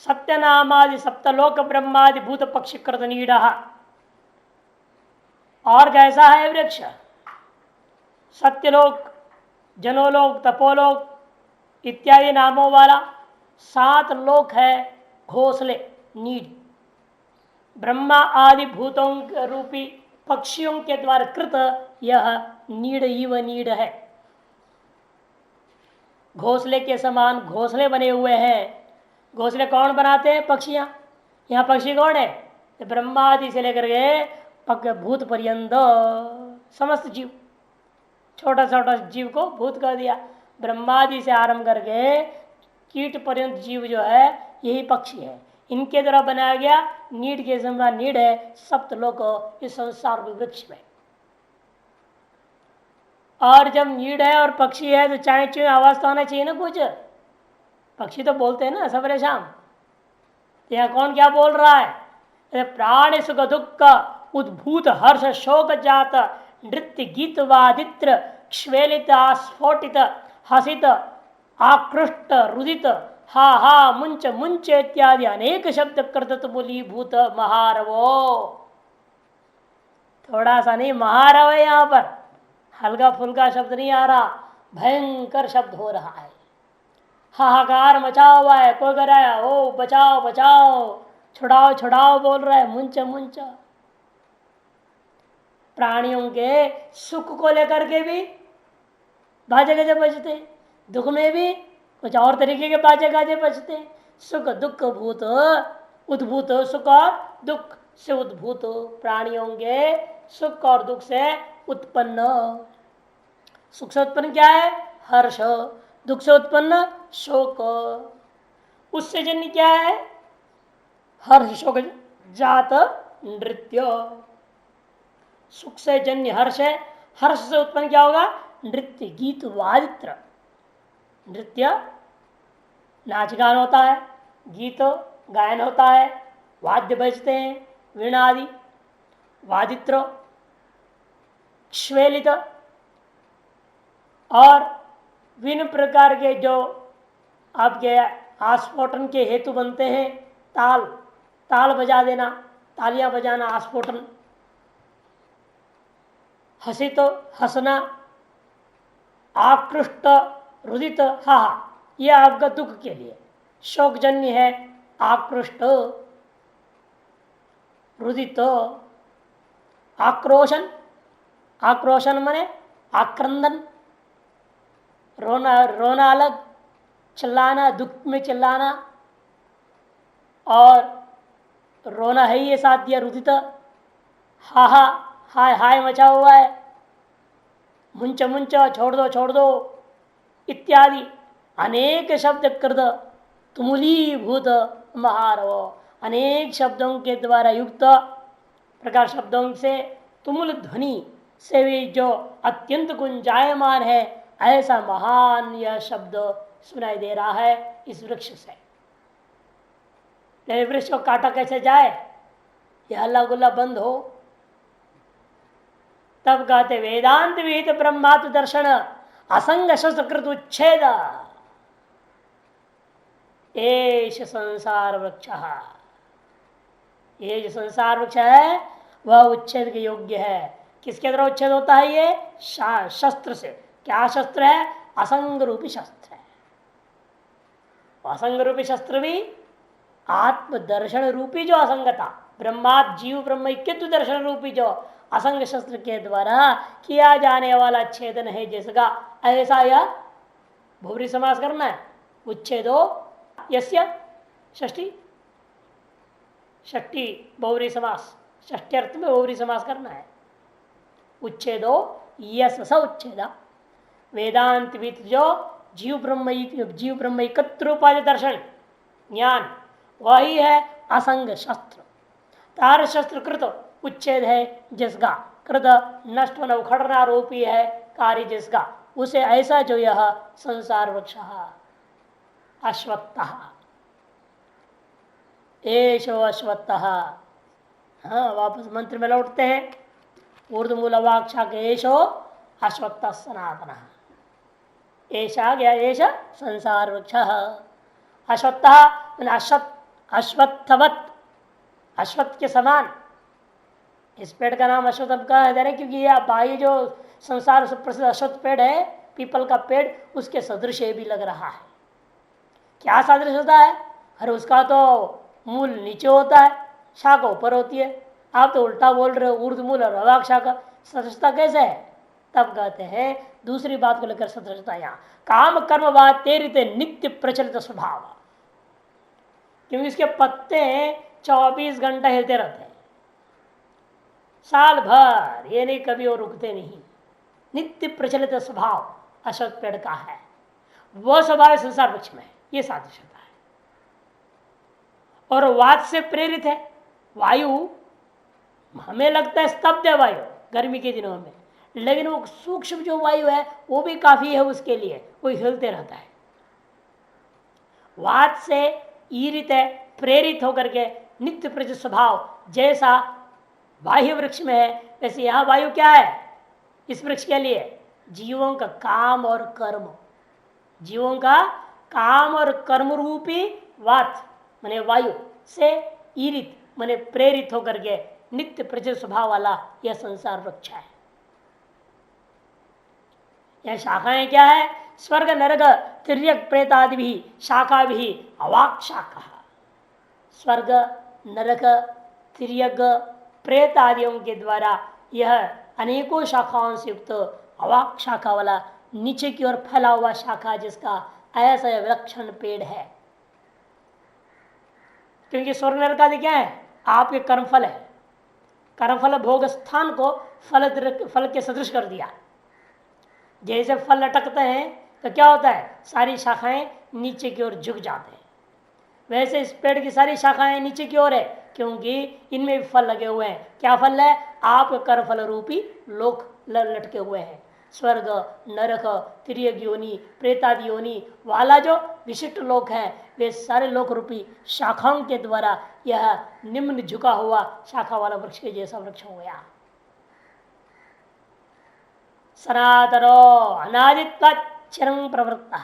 सत्यनामादि सप्तलोक ब्रह्मादि भूत पक्षीकृत नीड। और कैसा है वृक्ष? सत्यलोक, जनोलोक, तपोलोक इत्यादि नामों वाला 7 लोक है घोंसले, नीड। ब्रह्मा आदि भूतों रूपी पक्षियों के द्वारा कृत यह नीड इव नीड है। घोंसले के समान घोंसले बने हुए हैं। घोंसले कौन बनाते हैं? पक्षियां। यहाँ पक्षी कौन है? तो ब्रह्मा आदि से लेकर के भूत पर्यंत समस्त जीव, छोटा छोटा जीव को भूत कर दिया। ब्रह्मादि से आरंभ करके कीट पर्यंत जीव जो है यही पक्षी है। इनके द्वारा बनाया गया नीड के समान नीड है सप्तलोक इस संसार वृक्ष में। और जब नीड है और पक्षी है तो चाहे चुए आवाज तो आना चाहिए ना कुछ। पक्षी तो बोलते हैं ना सवेरे शाम। तो यहाँ कौन क्या बोल रहा है? प्राण सुख दुख उद्भूत हर्ष शोक जात नृत्य गीत वादित्र क्ष्वेलित आस्फोटित हसित आकृष्ट रुदित हा हा मुंच मुंच इत्यादि अनेक शब्द कृत बोली भूत महारवो। थोड़ा सा नहीं, महारव है यहाँ पर, हल्का फुल्का शब्द नहीं आ रहा, भयंकर शब्द हो रहा है। हाहाकार मचा हुआ है। कोई कह रहा है ओ बचाओ बचाओ, छुड़ाओ छुड़ाओ बोल रहा है, मुंच मुंच। प्राणियों के सुख को लेकर के भी बाजे गाजे बजते, दुख में भी कुछ और तरीके के बाजे गाजे बजते। सुख दुख भूत उद्भूत, सुख और दुख से उद्भूत, प्राणियों के सुख और दुख से उत्पन्न। सुख से उत्पन्न क्या है? हर्ष। दुख से उत्पन्न शोक। उससे जन्य क्या है? हर्ष शोक जात नृत्य। सुख से जन्य हर्ष है, हर्ष से उत्पन्न क्या होगा? नृत्य गीत वादित्र। नृत्य नाच गान होता है, गीत गायन होता है, वाद्य बजते हैं, वीणा आदि। वादित्र श्वेलित और विभिन्न प्रकार के जो आपके आस्फोटन के हेतु बनते हैं, ताल, ताल बजा देना, तालियां बजाना, आस्फोटन। हसित हंसना, आकृष्ट रुदित हा, यह आपका दुख के लिए। शोकजन्य है आकृष्ट, रुदित आक्रोशन। आक्रोशन माने आक्रंदन, रोना, रोना अलग, चिल्लाना, दुख में चिल्लाना, और रोना है ये साथ दिया रुदित। हा हा, हाय हाय मचा हुआ है, मुंच मुंच, छोड़ दो इत्यादि अनेक शब्द कृत तुमुलीभूत महारव। अनेक शब्दों के द्वारा युक्त प्रकार शब्दों से तुमुल ध्वनि से भी जो अत्यंत गुंजायमान है, ऐसा महान यह शब्द सुनाई दे रहा है इस वृक्ष से। वृक्ष को काटा कैसे जाए? यह हल्ला गुल्ला बंद हो। तब कहते वेदांत विहित ब्रह्मात्म दर्शन असंग शस्त्रकृत उच्छेद एष संसार वृक्ष। ये जो संसार वृक्ष है वह उच्छेद के योग्य है। किसके द्वारा उच्छेद होता है? ये शस्त्र से। क्या शस्त्र है? असंग रूपी शस्त्र है। असंग रूपी शस्त्र भी आत्मदर्शन रूपी जो असंगता, ब्रह्मात् जीव ब्रह्म ऐक्यत्व दर्शन रूपी जो असंग शस्त्र के द्वारा किया जाने वाला छेदन है जिसका, ऐसा यह बहुव्रीहि समास करना है। उच्छेदो यस्य, षष्ठी षष्ठी बहुव्रीहि समास, षष्ठी अर्थ में बहुव्रीहि समास करना है। उच्छेदो यस स उच्छेदा। वेदांत विद जो जीव ब्रह्म एकत्र उपाधि दर्शन ज्ञान, वही है असंग शस्त्र। तार शस्त्र कृत उच्छेद है जिसका, कृत नष्ट होना उखड़ना रूपी है कार्य जिसका, उसे ऐसा जो यह संसार वृक्ष अश्वत्थ एशो अश्वत्थ। हाँ, वापस मंत्र में लौटते हैं। ऊर्ध मूल वाक्षा के एशो अश्वत्थ सनातन। ऐसा गया, ऐसा संसार वृक्ष। अश्वत्थ अश्वत्थ अश्वत्थवत, अश्वत्थ के समान। इस पेड़ का नाम अश्वत्थ अब कहा है क्योंकि ये बाह्य जो संसार से प्रसिद्ध अश्वत्थ पेड़ है, पीपल का पेड़, उसके सदृश भी लग रहा है। क्या सादृश्य होता है? अरे उसका तो मूल नीचे होता है, शाखा ऊपर होती है। आप तो उल्टा बोल रहे हो, ऊर्ध मूल और अवाक शाखा, सदृशता कैसे है? तब कहते हैं दूसरी बात को लेकर सदृशता यहाँ काम कर्मवाद तेरित नित्य प्रचलित स्वभाव, क्योंकि इसके पत्ते 24 घंटा हिलते रहते हैं साल भर, ये नहीं कभी वो रुकते नहीं। नित्य प्रचलित स्वभाव अश्वत्थ पेड़ का है, वह स्वभाव संसार वृक्ष में है। ये सादृश्यता है। और वात से प्रेरित है। वायु हमें लगता है स्तब्ध है वायु गर्मी के दिनों में, लेकिन वो सूक्ष्म जो वायु है वो भी काफी है उसके लिए, वो हिलते रहता है। वात से ईरित है, प्रेरित होकर के नित्य प्रचलित स्वभाव जैसा बाह्य वृक्ष में है, वैसे यहां वायु क्या है इस वृक्ष के लिए? जीवों का काम और कर्म, जीवों का काम और कर्म रूपी वात माने वायु से ईरित माने प्रेरित होकर के नित्य प्रचलित स्वभाव वाला यह संसार वृक्ष है। यह शाखाएं क्या है? स्वर्ग नरक तिर्यक प्रेतादि भी शाखा भी अवाक शाखा। स्वर्ग नरक तिर्यक प्रेत आदियों के द्वारा यह अनेकों शाखाओं से युक्त अवाक शाखा वाला नीचे की ओर फैला हुआ शाखा, जिसका ऐसा विलक्षण पेड़ है। क्योंकि स्वर्ग नरक आदि क्या है? आपके कर्मफल है। कर्मफल भोग स्थान को फल के सदृश कर दिया। जैसे फल लटकते हैं तो क्या होता है? सारी शाखाएं नीचे की ओर झुक जाते हैं। वैसे इस पेड़ की सारी शाखाएं नीचे की ओर है, क्योंकि इनमें भी फल लगे हुए हैं। क्या फल है? आप कर्मफल रूपी लोक लटके हुए हैं। स्वर्ग नरक तिर्यक योनि प्रेतादि योनि वाला जो विशिष्ट लोक है, वे सारे लोक रूपी शाखाओं के द्वारा यह निम्न झुका हुआ शाखा वाला वृक्ष के जैसा वृक्ष हो गया। सनातनो अनादित्व चिरं प्रवृत्त,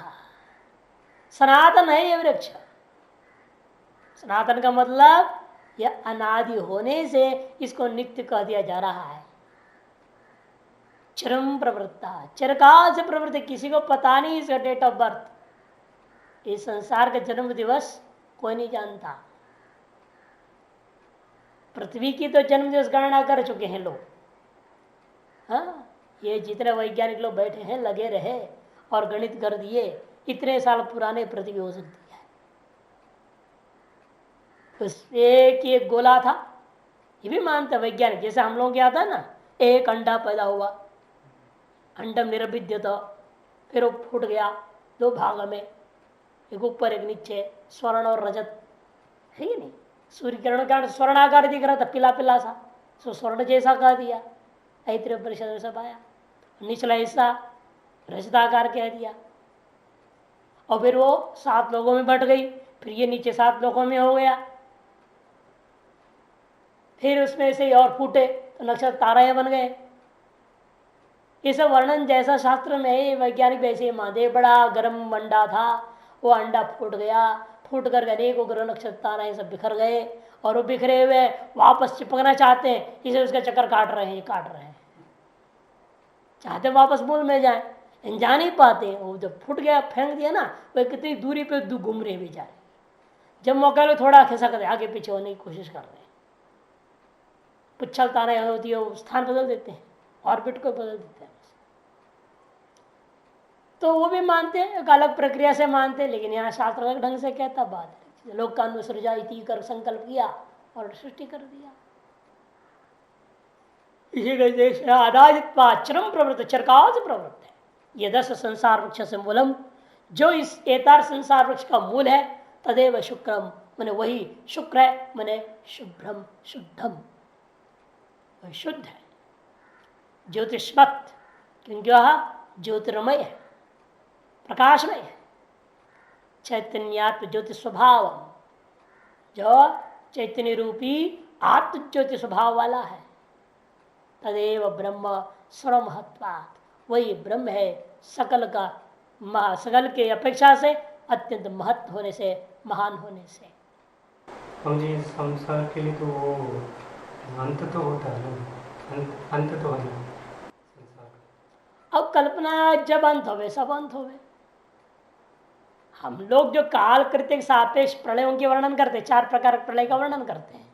सनातन है यह वृक्ष। सनातन का मतलब यह अनादि होने से इसको नित्य कह दिया जा रहा है। चिरं प्रवृत्ता, चिरकाल से प्रवृत्त, किसी को पता नहीं इसका डेट ऑफ बर्थ। इस संसार का जन्म दिवस कोई नहीं जानता। पृथ्वी की तो जन्म दिवस गणना कर चुके हैं लोग। हाँ, ये जितने वैज्ञानिक लोग बैठे हैं लगे रहे और गणित कर दिए, इतने साल पुराने पृथ्वी हो सकती है। उस एक गोला था, ये भी मानते वैज्ञानिक। जैसे हम लोग क्या था ना, एक अंडा पैदा हुआ, अंडम निरभिद्य था, फिर वो फूट गया दो भाग में, एक ऊपर एक नीचे, स्वर्ण और रजत है नहीं। सूर्य किरण का स्वर्णाकार दिख रहा था, पिला पिला सा, सो स्वर्ण जैसा कह दिया, ऐतरेय परिषद में सब आया। निचला हिस्सा रजताकार कह दिया, और फिर वो 7 लोगों में बट गई, फिर ये नीचे 7 लोगों में हो गया। फिर उसमें से और फूटे तो नक्षत्र ताराएं बन गए। इस वर्णन जैसा शास्त्र में वैज्ञानिक वैसे मानते। बड़ा गर्म अंडा था, वो अंडा फूट गया, फूट कर अनेकों ग्रह नक्षत्र ताराएं सब बिखर गए, और वो बिखरे हुए वापस चिपकना चाहते हैं, इसे उसका चक्कर काट रहे हैं, चाहते वापस मूल में जाए, जा नहीं पाते। वो जब फूट गया, फेंक दिया ना, वो कितनी दूरी पे घूम रहे बेचारे। जब मौका लो थोड़ा खिसक रहे, आगे पीछे होने की कोशिश कर रहे हैं। पुच्छल ताराएं होती है, वो स्थान बदल देते हैं, ऑर्बिट को बदल देते हैं। तो वो भी मानते हैं, एक अलग प्रक्रिया से मानते हैं, लेकिन यहाँ शास्त्र अलग ढंग से कहता बात है। लोक का अनुसृजा इति कर संकल्प किया और सृष्टि कर दिया। इसी आदाजित्वाचरम प्रवृत्त, चिरकाल से प्रवृत्त है। ये 10 संसार वृक्ष से मूलम, जो इस एतार संसार वृक्ष का मूल है, तदेव शुक्रम मैंने वही शुक्र है, मैंने शुभ्रम शुद्धम, वह शुद्ध है। ज्योतिष्मत, क्योंकि वह ज्योतिर्मय है, प्रकाशमय है। चैतन्यात्म ज्योति स्वभाव, जो चैतन्य रूपी आत्म ज्योति स्वभाव वाला है। तदेव ब्रह्म सर्वमहत्वात्, वही ब्रह्म है, सकल का सकल के अपेक्षा से अत्यंत महत्व होने से, महान होने से। हम जी संसार के लिए तो वो अंत तो होता है ना, अंत तो है ना संसार का। अब कल्पना जब अंत होवे सब अंत होवे। हम लोग जो काल कृत्य सापेक्ष प्रलयों के वर्णन करते, 4 प्रकार के प्रलय का वर्णन करते हैं,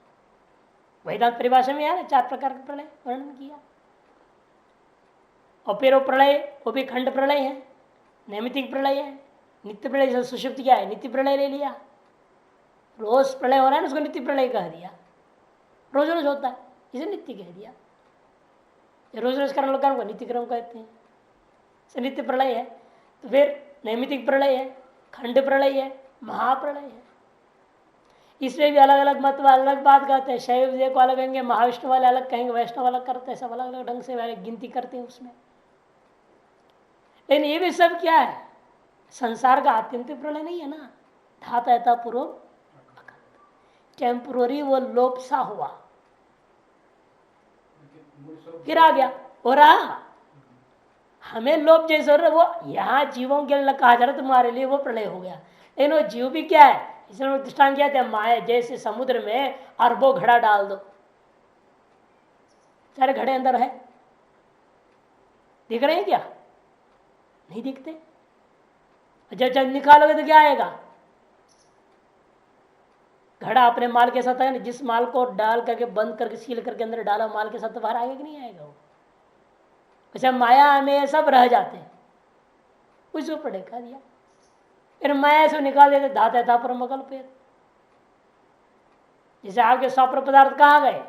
वेदांत परिभाषा में यार 4 प्रकार का प्रलय वर्णन किया। और फिर वो प्रलय, वो भी खंड प्रलय है, नैमितिक प्रलय है, नित्य प्रलय। जैसे सुषुप्त क्या है, नित्य प्रलय ले लिया, रोज प्रलय हो रहा है ना, उसको नित्य प्रलय कह दिया। रोज रोज होता है इसे नित्य कह दिया। रोज रोज कर्म कर्म को नित्य कर्म कहते हैं, से नित्य प्रलय है। तो फिर नैमितिक प्रलय है, खंड प्रलय है, महाप्रलय है। इसमें भी अलग अलग मत वाले अलग बात कहते हैं। शैव को अलग कहेंगे, महाविष्णु वाले अलग कहेंगे, वैष्णव अलग करते हैं, सब अलग अलग ढंग से वाले गिनती करते हैं उसमें। लेकिन ये भी सब क्या है, संसार का आत्यंतिक प्रलय नहीं है ना। धाता पूर्व टेम्पोररी वो लोप सा हुआ, फिर आ गया हो रहा। हमें लोप जैसे हो रहा, वो यहाँ जीवों के लिए कहा जा रहा तुम्हारे लिए वो प्रलय हो गया। लेकिन वो जीव भी क्या है, इसलिए दृष्टांत क्या थे, माया जैसे समुद्र में अरबों घड़ा डाल दो, सारे घड़े अंदर है, दिख रहे हैं क्या? नहीं दिखते। जब जब निकालोगे तो क्या आएगा, घड़ा अपने माल के साथ है। जिस माल को डाल करके बंद करके सील करके अंदर डाला, माल के साथ तो बाहर आएगा कि नहीं आएगा वो। अच्छा माया में सब रह जाते हैं, उसको पढ़े खा दिया। फिर माया से निकाल देते, धाता था पर मगल पे। जैसे आपके स्वप्न पदार्थ कहाँ गए,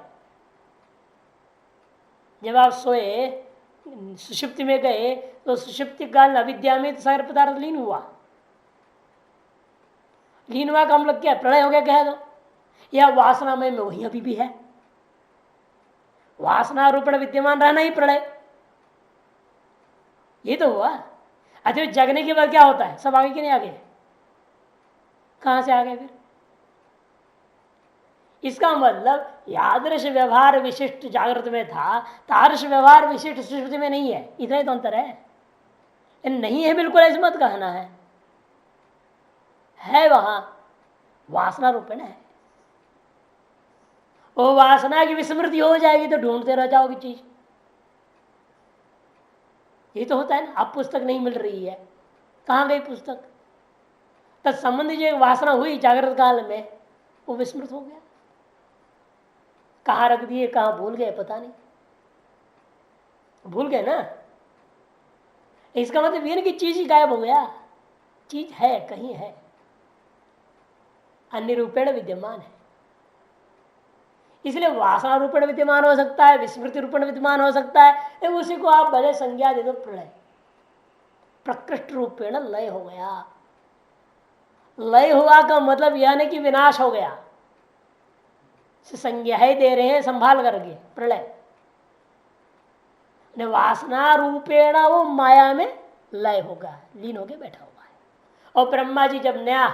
जब आप सोए सुषुप्ति में गए तो सुषुप्ति काल अविद्या में सारे पदार्थ लीन हुआ। लीन हुआ का हम लोग क्या, प्रलय हो गया कह दो, या वासनामय में वही अभी भी है। वासना रूपण विद्यमान रहना ही प्रलय, ये तो हुआ। अच्छा जगने के बाद क्या होता है, सब आगे कि नहीं आगे, कहां से आगे फिर? इसका मतलब यादृश व्यवहार विशिष्ट जागृत में था, तादृश व्यवहार विशिष्ट सुषुप्ति में नहीं है। इतना ही तो अंतर है, नहीं है बिल्कुल ऐसे मत कहना है वहां वासना रूपेण है। वो वासना की विस्मृति हो जाएगी तो ढूंढते रह जाओगे चीज। ये तो होता है ना, अब पुस्तक नहीं मिल रही है, कहां गई पुस्तक? तत्संबंधी जो वासना हुई जागृत काल में, वो विस्मृत हो गया, कहाँ रख दिए, कहाँ भूल गए पता नहीं, भूल गए ना। इसका मतलब ये नहीं कि चीज ही गायब हो गया, चीज है, कहीं है, अन्य रूपेण विद्यमान है। इसलिए वासना रूपेण विद्यमान हो सकता है, विस्मृति रूपेण विद्यमान हो सकता है, उसी को आप भले संज्ञा दे दो प्रलय। प्रकृष्ट रूपेण लय हो गया। लय हुआ का मतलब यह नहीं कि विनाश हो गया, संज्ञा ही दे रहे हैं संभाल करके प्रलय। वासना रूपेण वो माया में लय होगा, लीन होके बैठा हुआ है। और ब्रह्मा जी जब नया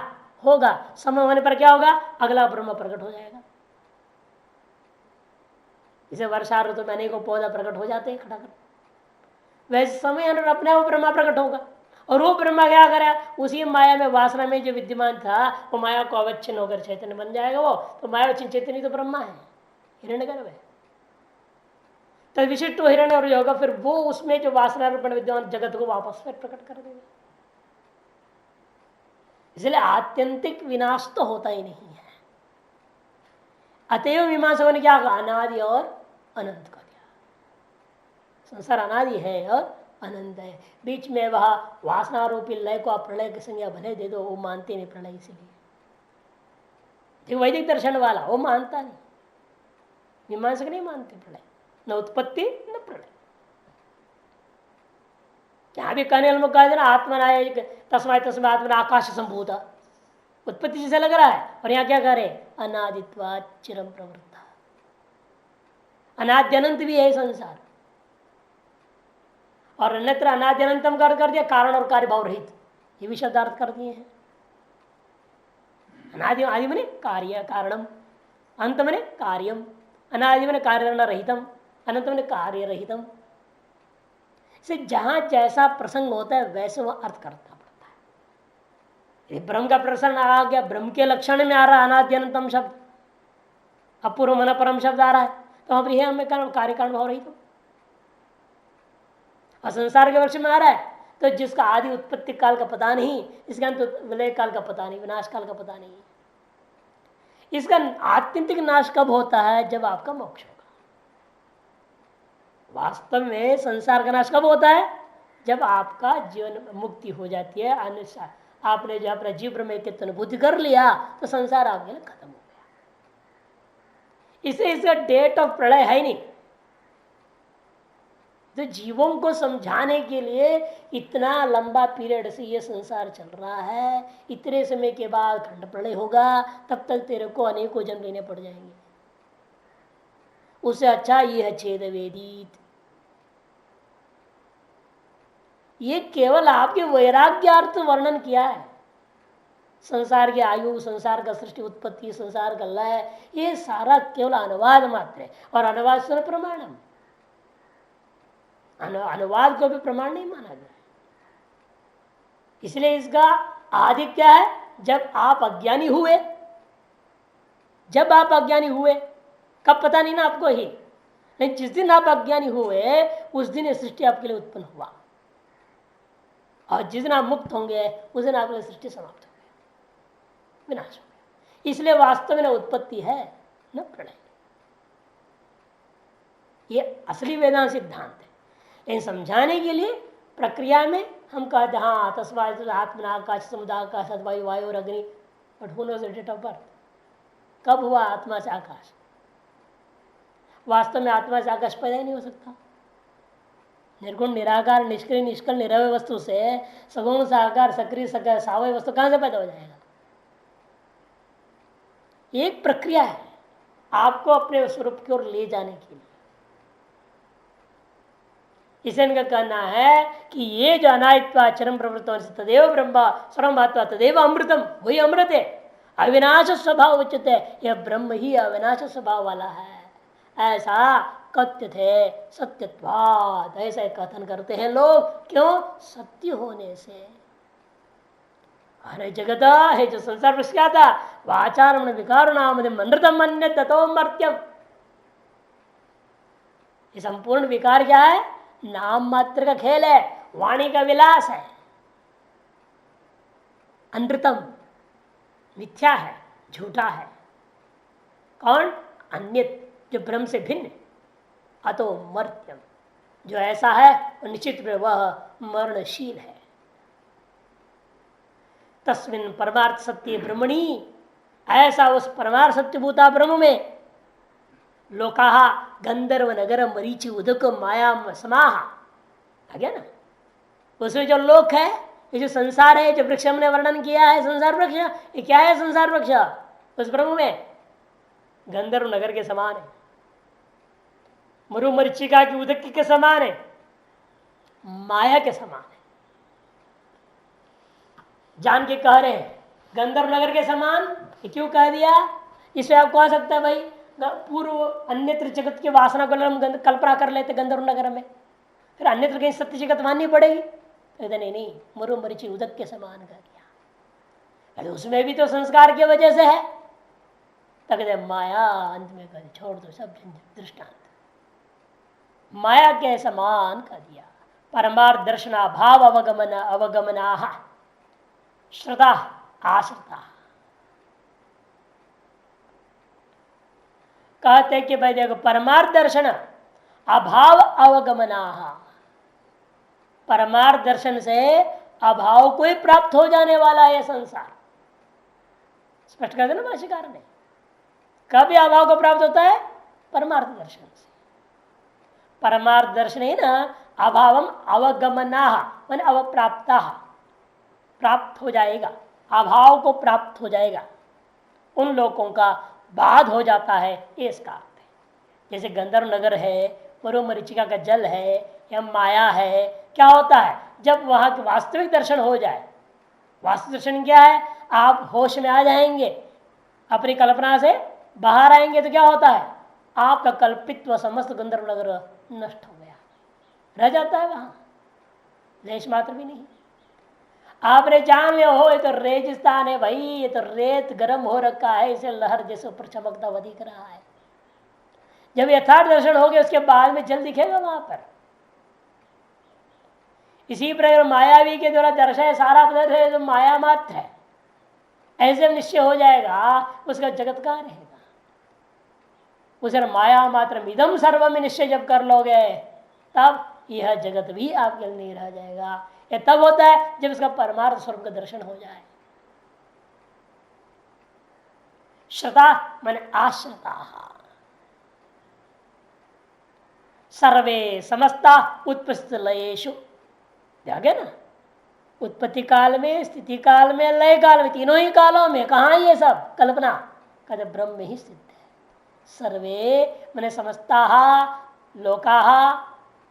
होगा, समय होने पर क्या होगा, अगला ब्रह्म प्रकट हो जाएगा। इसे वर्षा ऋतु में अनेकों पौधा प्रकट हो जाते हैं खड़ा कर, वैसे समय अपने आप ब्रह्मा प्रकट होगा। और वो ब्रह्मा क्या करे, उसी माया में वासना में जो विद्यमान था वो माया को अवच्छिन्न होकर चैतन्य बन जाएगा। वो तो माया चैतन्य तो ब्रह्मा है, हिरण्यगर्भ है। तब विशिष्ट हिरण्य और होगा, फिर वो उसमें जो वासना रूपण विद्यमान जगत को वापस फिर प्रकट कर देगा। इसलिए आत्यंतिक विनाश तो होता ही नहीं है। अतएव मीमांसकों ने क्या कहा, अनादि और अनंत का दिया। संसार अनादि है और अनंत है, बीच में वह वासना रूपी लय को आप प्रलय की संज्ञा भले दे दो, वो मानते नहीं प्रलय। इसीलिए वैदिक दर्शन वाला वो मानता नहीं, मीमांसक नहीं मानते प्रलय, न उत्पत्ति न प्रलय। यहाँ भी कहने वाले कह देना आत्मना तस्माय तस्माय आत्मना आकाश संभूता, उत्पत्ति जैसे लग रहा है। और यहाँ क्या कह रहे, अनादित्वा चिरम प्रवृत्ता, अनाद्य अनंत भी है संसार। और अन्यत्र अनाद्य अनंतम कर दिया, कारण और कार्य भाव रहित, ये भी शब्दार्थ कर दिए हैं। अनादि आदि मने कार्य कारणम, अंत मने कार्यम, अनादि मने कार्य रहितम, अनंत मने कार्य रहितम। से जहां जैसा प्रसंग होता है वैसे वह अर्थ करता पड़ता है। ब्रह्म का प्रसंग आ गया, ब्रह्म के लक्षण में आ रहा अनाद्य अनंतम शब्द, अपूर्व मना परम शब्द आ रहा है तो वहां पर यह हमें कार्य कारण भाव रही तो और संसार के वर्ष में आ रहा है तो जिसका आदि उत्पत्ति काल का पता नहीं, इसका अंत विलय काल का पता नहीं, विनाश काल का पता नहीं। इसका आत्यंतिक नाश कब होता है? जब आपका मोक्ष होगा। वास्तव में संसार का नाश कब होता है? जब आपका जीवन मुक्ति हो जाती है, अनुसार आपने जो अपना जीव ब्रह्म की अनुभूति कर लिया तो संसार आपके लिए खत्म हो गया। इसे इसका डेट ऑफ प्रलय है ही नहीं। तो जीवों को समझाने के लिए इतना लंबा पीरियड से ये संसार चल रहा है, इतने समय के बाद खंड प्रलय होगा, तब तक तेरे को अनेकों जन्म लेने पड़ जाएंगे। उससे अच्छा ये है छेद वेदित। ये केवल आपके वैराग्यार्थ वर्णन किया है। संसार की आयु, संसार का सृष्टि उत्पत्ति, संसार का लय, ये सारा केवल अनुवाद मात्र है। और अनुवाद से प्रमाणम, अनुवाद को भी प्रमाण नहीं माना गया। इसलिए इसका आदि क्या है? जब आप अज्ञानी हुए, जब आप अज्ञानी हुए, कब पता नहीं ना आपको ही, लेकिन जिस दिन आप अज्ञानी हुए उस दिन ये सृष्टि आपके लिए उत्पन्न हुआ, और जिस दिन आप मुक्त होंगे उस दिन आपके लिए सृष्टि समाप्त हो गया, विनाश हो गया। इसलिए वास्तव में न उत्पत्ति है न प्रलय। ये असली वेदांत सिद्धांत है। लेकिन समझाने के लिए प्रक्रिया में हम कहते हैं हाँ तस्मात् आत्मना आकाश समुदाय आकाश वायु वायु और अग्नि, but who knows the date of birth? कब हुआ आत्मा से आकाश? वास्तव में आत्मा से आकाश पैदा ही नहीं हो सकता। निर्गुण निराकार निष्क्रिय निष्कल निरवय वस्तु से सगुण साकार सक्रिय सावय वस्तु कहां से पैदा हो जाएगा? एक प्रक्रिया है आपको अपने स्वरूप की ओर ले जाने के लिए। इसे इनका कहना है कि ये जो अनायत्वा चरम प्रवृत्तों से तदेव ब्रह्म स्वरंभात्वा तदेव अमृतम, वही अमृत है, अविनाश स्वभाव उचित है। यह ब्रह्म ही अविनाश स्वभाव वाला है, ऐसा कथ्य थे सत्यत्वाद। ऐसा कथन करते हैं लोग। क्यों? सत्य होने से। अरे जगत है जो संसार में क्या था? वाचारम विकार नाम अमृतम अन्य ततो मर्त्यम। ये संपूर्ण विकार क्या है? नाम मात्र का खेल है, वाणी का विलास है, अनृतम मिथ्या है, झूठा है। कौन? अन्य, जो ब्रह्म से भिन्न। अतो मर्त्यम, जो ऐसा है वो निश्चित में वह मरणशील है। तस्मिन् परमार्थ सत्य ब्रह्मणि, ऐसा उस परमार्थ सत्यभूता ब्रह्म में लोकाहा गंधर्व नगर मरीचि उदक माया समाहा। आ गया ना? उसमें जो लोक है, ये जो संसार है, जो वृक्ष हमने वर्णन किया है, संसार वृक्ष, ये क्या है? संसार वृक्ष उस ब्रह्म में गंधर्व नगर के समान है, मरुमरीचिका की उदक के समान है, माया के समान है। जान के कह रहे हैं गंधर्व नगर के समान, ये क्यों कह दिया? इसमें आप कह सकते हैं भाई पूर्व अन्यत्र जगत की वासना को हम कल्पना कर लेते गंधर्व नगर में, फिर अन्यत्र कहीं सत्य जगत माननी पड़ेगी। कहते नहीं, मरुमरीचि उदक के समान कह दिया। अरे उसमें भी तो संस्कार की वजह से है। तो कहते माया, अंत में कहते छोड़ दो सब दृष्टांत, माया के समान कह दिया। परमार्थ दर्शना भाव अवगमन अवगमना श्रद्धा आश्रता। कहते कि भाई देखो परमार्थ दर्शन अभाव अवगमना, परमार्थ दर्शन से अभाव को ही प्राप्त हो जाने वाला है संसार। स्पष्ट कर देना भाष्यकार ने। कभी अभाव को प्राप्त होता है? परमार्थ दर्शन से। परमार्थ दर्शन ही ना अभावम अवगमना मान अवप्राप्ता, प्राप्त हो जाएगा, अभाव को प्राप्त हो जाएगा, उन लोगों का बाध हो जाता है, ये इसका अर्थ है। जैसे गंधर्व नगर है, मरुमरीचिका का जल है या माया है, क्या होता है जब वहां के वास्तविक दर्शन हो जाए? वास्तविक दर्शन क्या है? आप होश में आ जाएंगे, अपनी कल्पना से बाहर आएंगे, तो क्या होता है? आपका कल्पित व समस्त गंधर्व नगर नष्ट हो गया, रह जाता है वहां, लेश मात्र भी नहीं। आपने जान लिया हो ये तो रेगिस्तान है भाई, ये तो रेत गर्म हो रखा है, इसे लहर जैसे ऊपर चमकता हुआ दिख रहा है, जब यथार्थ दर्शन हो गया उसके बाद में जल दिखेगा वहां पर। इसी प्रकार मायावी के द्वारा दर्शाया सारा पदार्थ है जो माया मात्र है, ऐसे निश्चय हो जाएगा उसका जगत कहाँ रहेगा। उसे माया मात्र इदम सर्व में निश्चय जब कर लोगे तब यह जगत भी आपके लिए नहीं रह जाएगा। यह तब होता है जब इसका परमार्थ स्वरूप का दर्शन हो जाए। श्रता माने आश्रता, सर्वे समस्ता उत्पत्ति लयेषु, ध्यान ना, उत्पत्ति काल में, स्थिति काल में, लय काल में, तीनों ही कालों में। कहा ये सब कल्पना, कहते ब्रह्म में ही स्थित है। सर्वे माने समस्ता लोका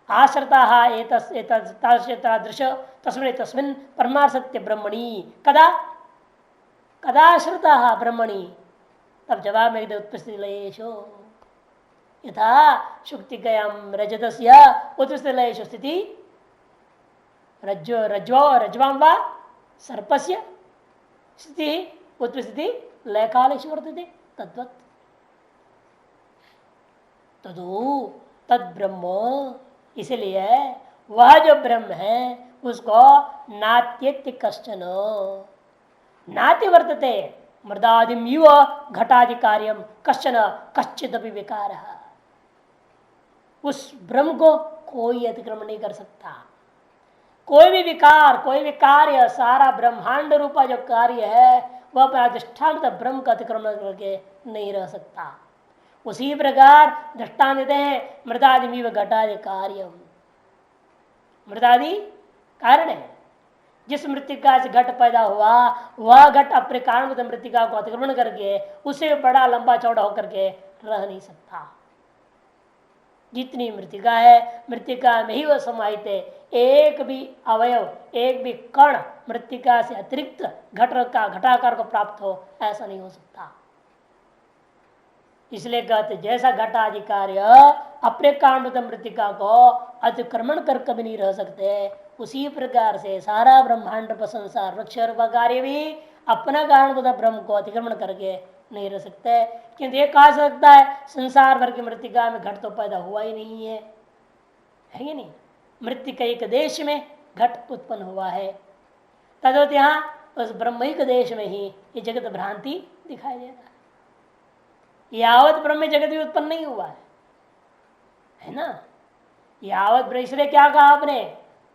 आश्रिता तस्मिन् तस्मिन् परमार्थसत्य ब्रह्मणि कदा कदा आश्रिता ब्रह्मणि, तब जवाब में उत्पत्ति लयेषु यथा शुक्तिकयम रजतस्य उत्पत्ति लयेषु स्थिति रज्ज्वां वा सर्पस्य स्थिति उत्पत्ति लय कालेषु वर्तते तद्वत् तदु तद ब्रह्म, इसलिए वह जो ब्रह्म है उसको नात्यत्य कश्चन नाति वर्तते मृदादिम युव घटादि कार्यम कश्चन कश्चिदपि विकार। उस ब्रह्म को कोई अतिक्रमण नहीं कर सकता। कोई भी विकार, कोई भी कार्य, सारा ब्रह्मांड रूपा जो कार्य है वह अपने अधिष्ठान ब्रह्म का अतिक्रमण करके नहीं रह सकता। उसी प्रकार दृष्टान देते हैं मृदादि घटादि कार्यम, मृदादि कारण है। जिस मृतिका से घट पैदा हुआ वह घट अपने कारण मृतिका को अतिक्रमण करके उसे बड़ा लंबा चौड़ा होकर के रह नहीं सकता। जितनी मृतिका है मृतिका में ही वह समाहित है। एक भी अवयव, एक भी कण मृतिका से अतिरिक्त घटाकार को प्राप्त हो ऐसा नहीं हो सकता। इसलिए कहते जैसा घटादि कार्य अपने कारणभूत मृतिका को अतिक्रमण कर कभी नहीं रह सकते, उसी प्रकार से सारा ब्रह्मांड पर संसार वृक्ष का कार्य भी अपना कारणभूत ब्रह्म को अतिक्रमण करके नहीं रह सकते। किंतु ये कहा सकता है संसार भर की मृतिका में घट तो पैदा हुआ ही नहीं है कि नहीं। मृतिका एक देश में घट उत्पन्न हुआ है, तद्वत यहाँ उस ब्रह्मिक देश में ही ये जगत भ्रांति दिखाई दे रहा है। यावत ब्रह्म जगत भी उत्पन्न नहीं हुआ है ना। यावत ब्रह्म, इसलिए क्या कहा आपने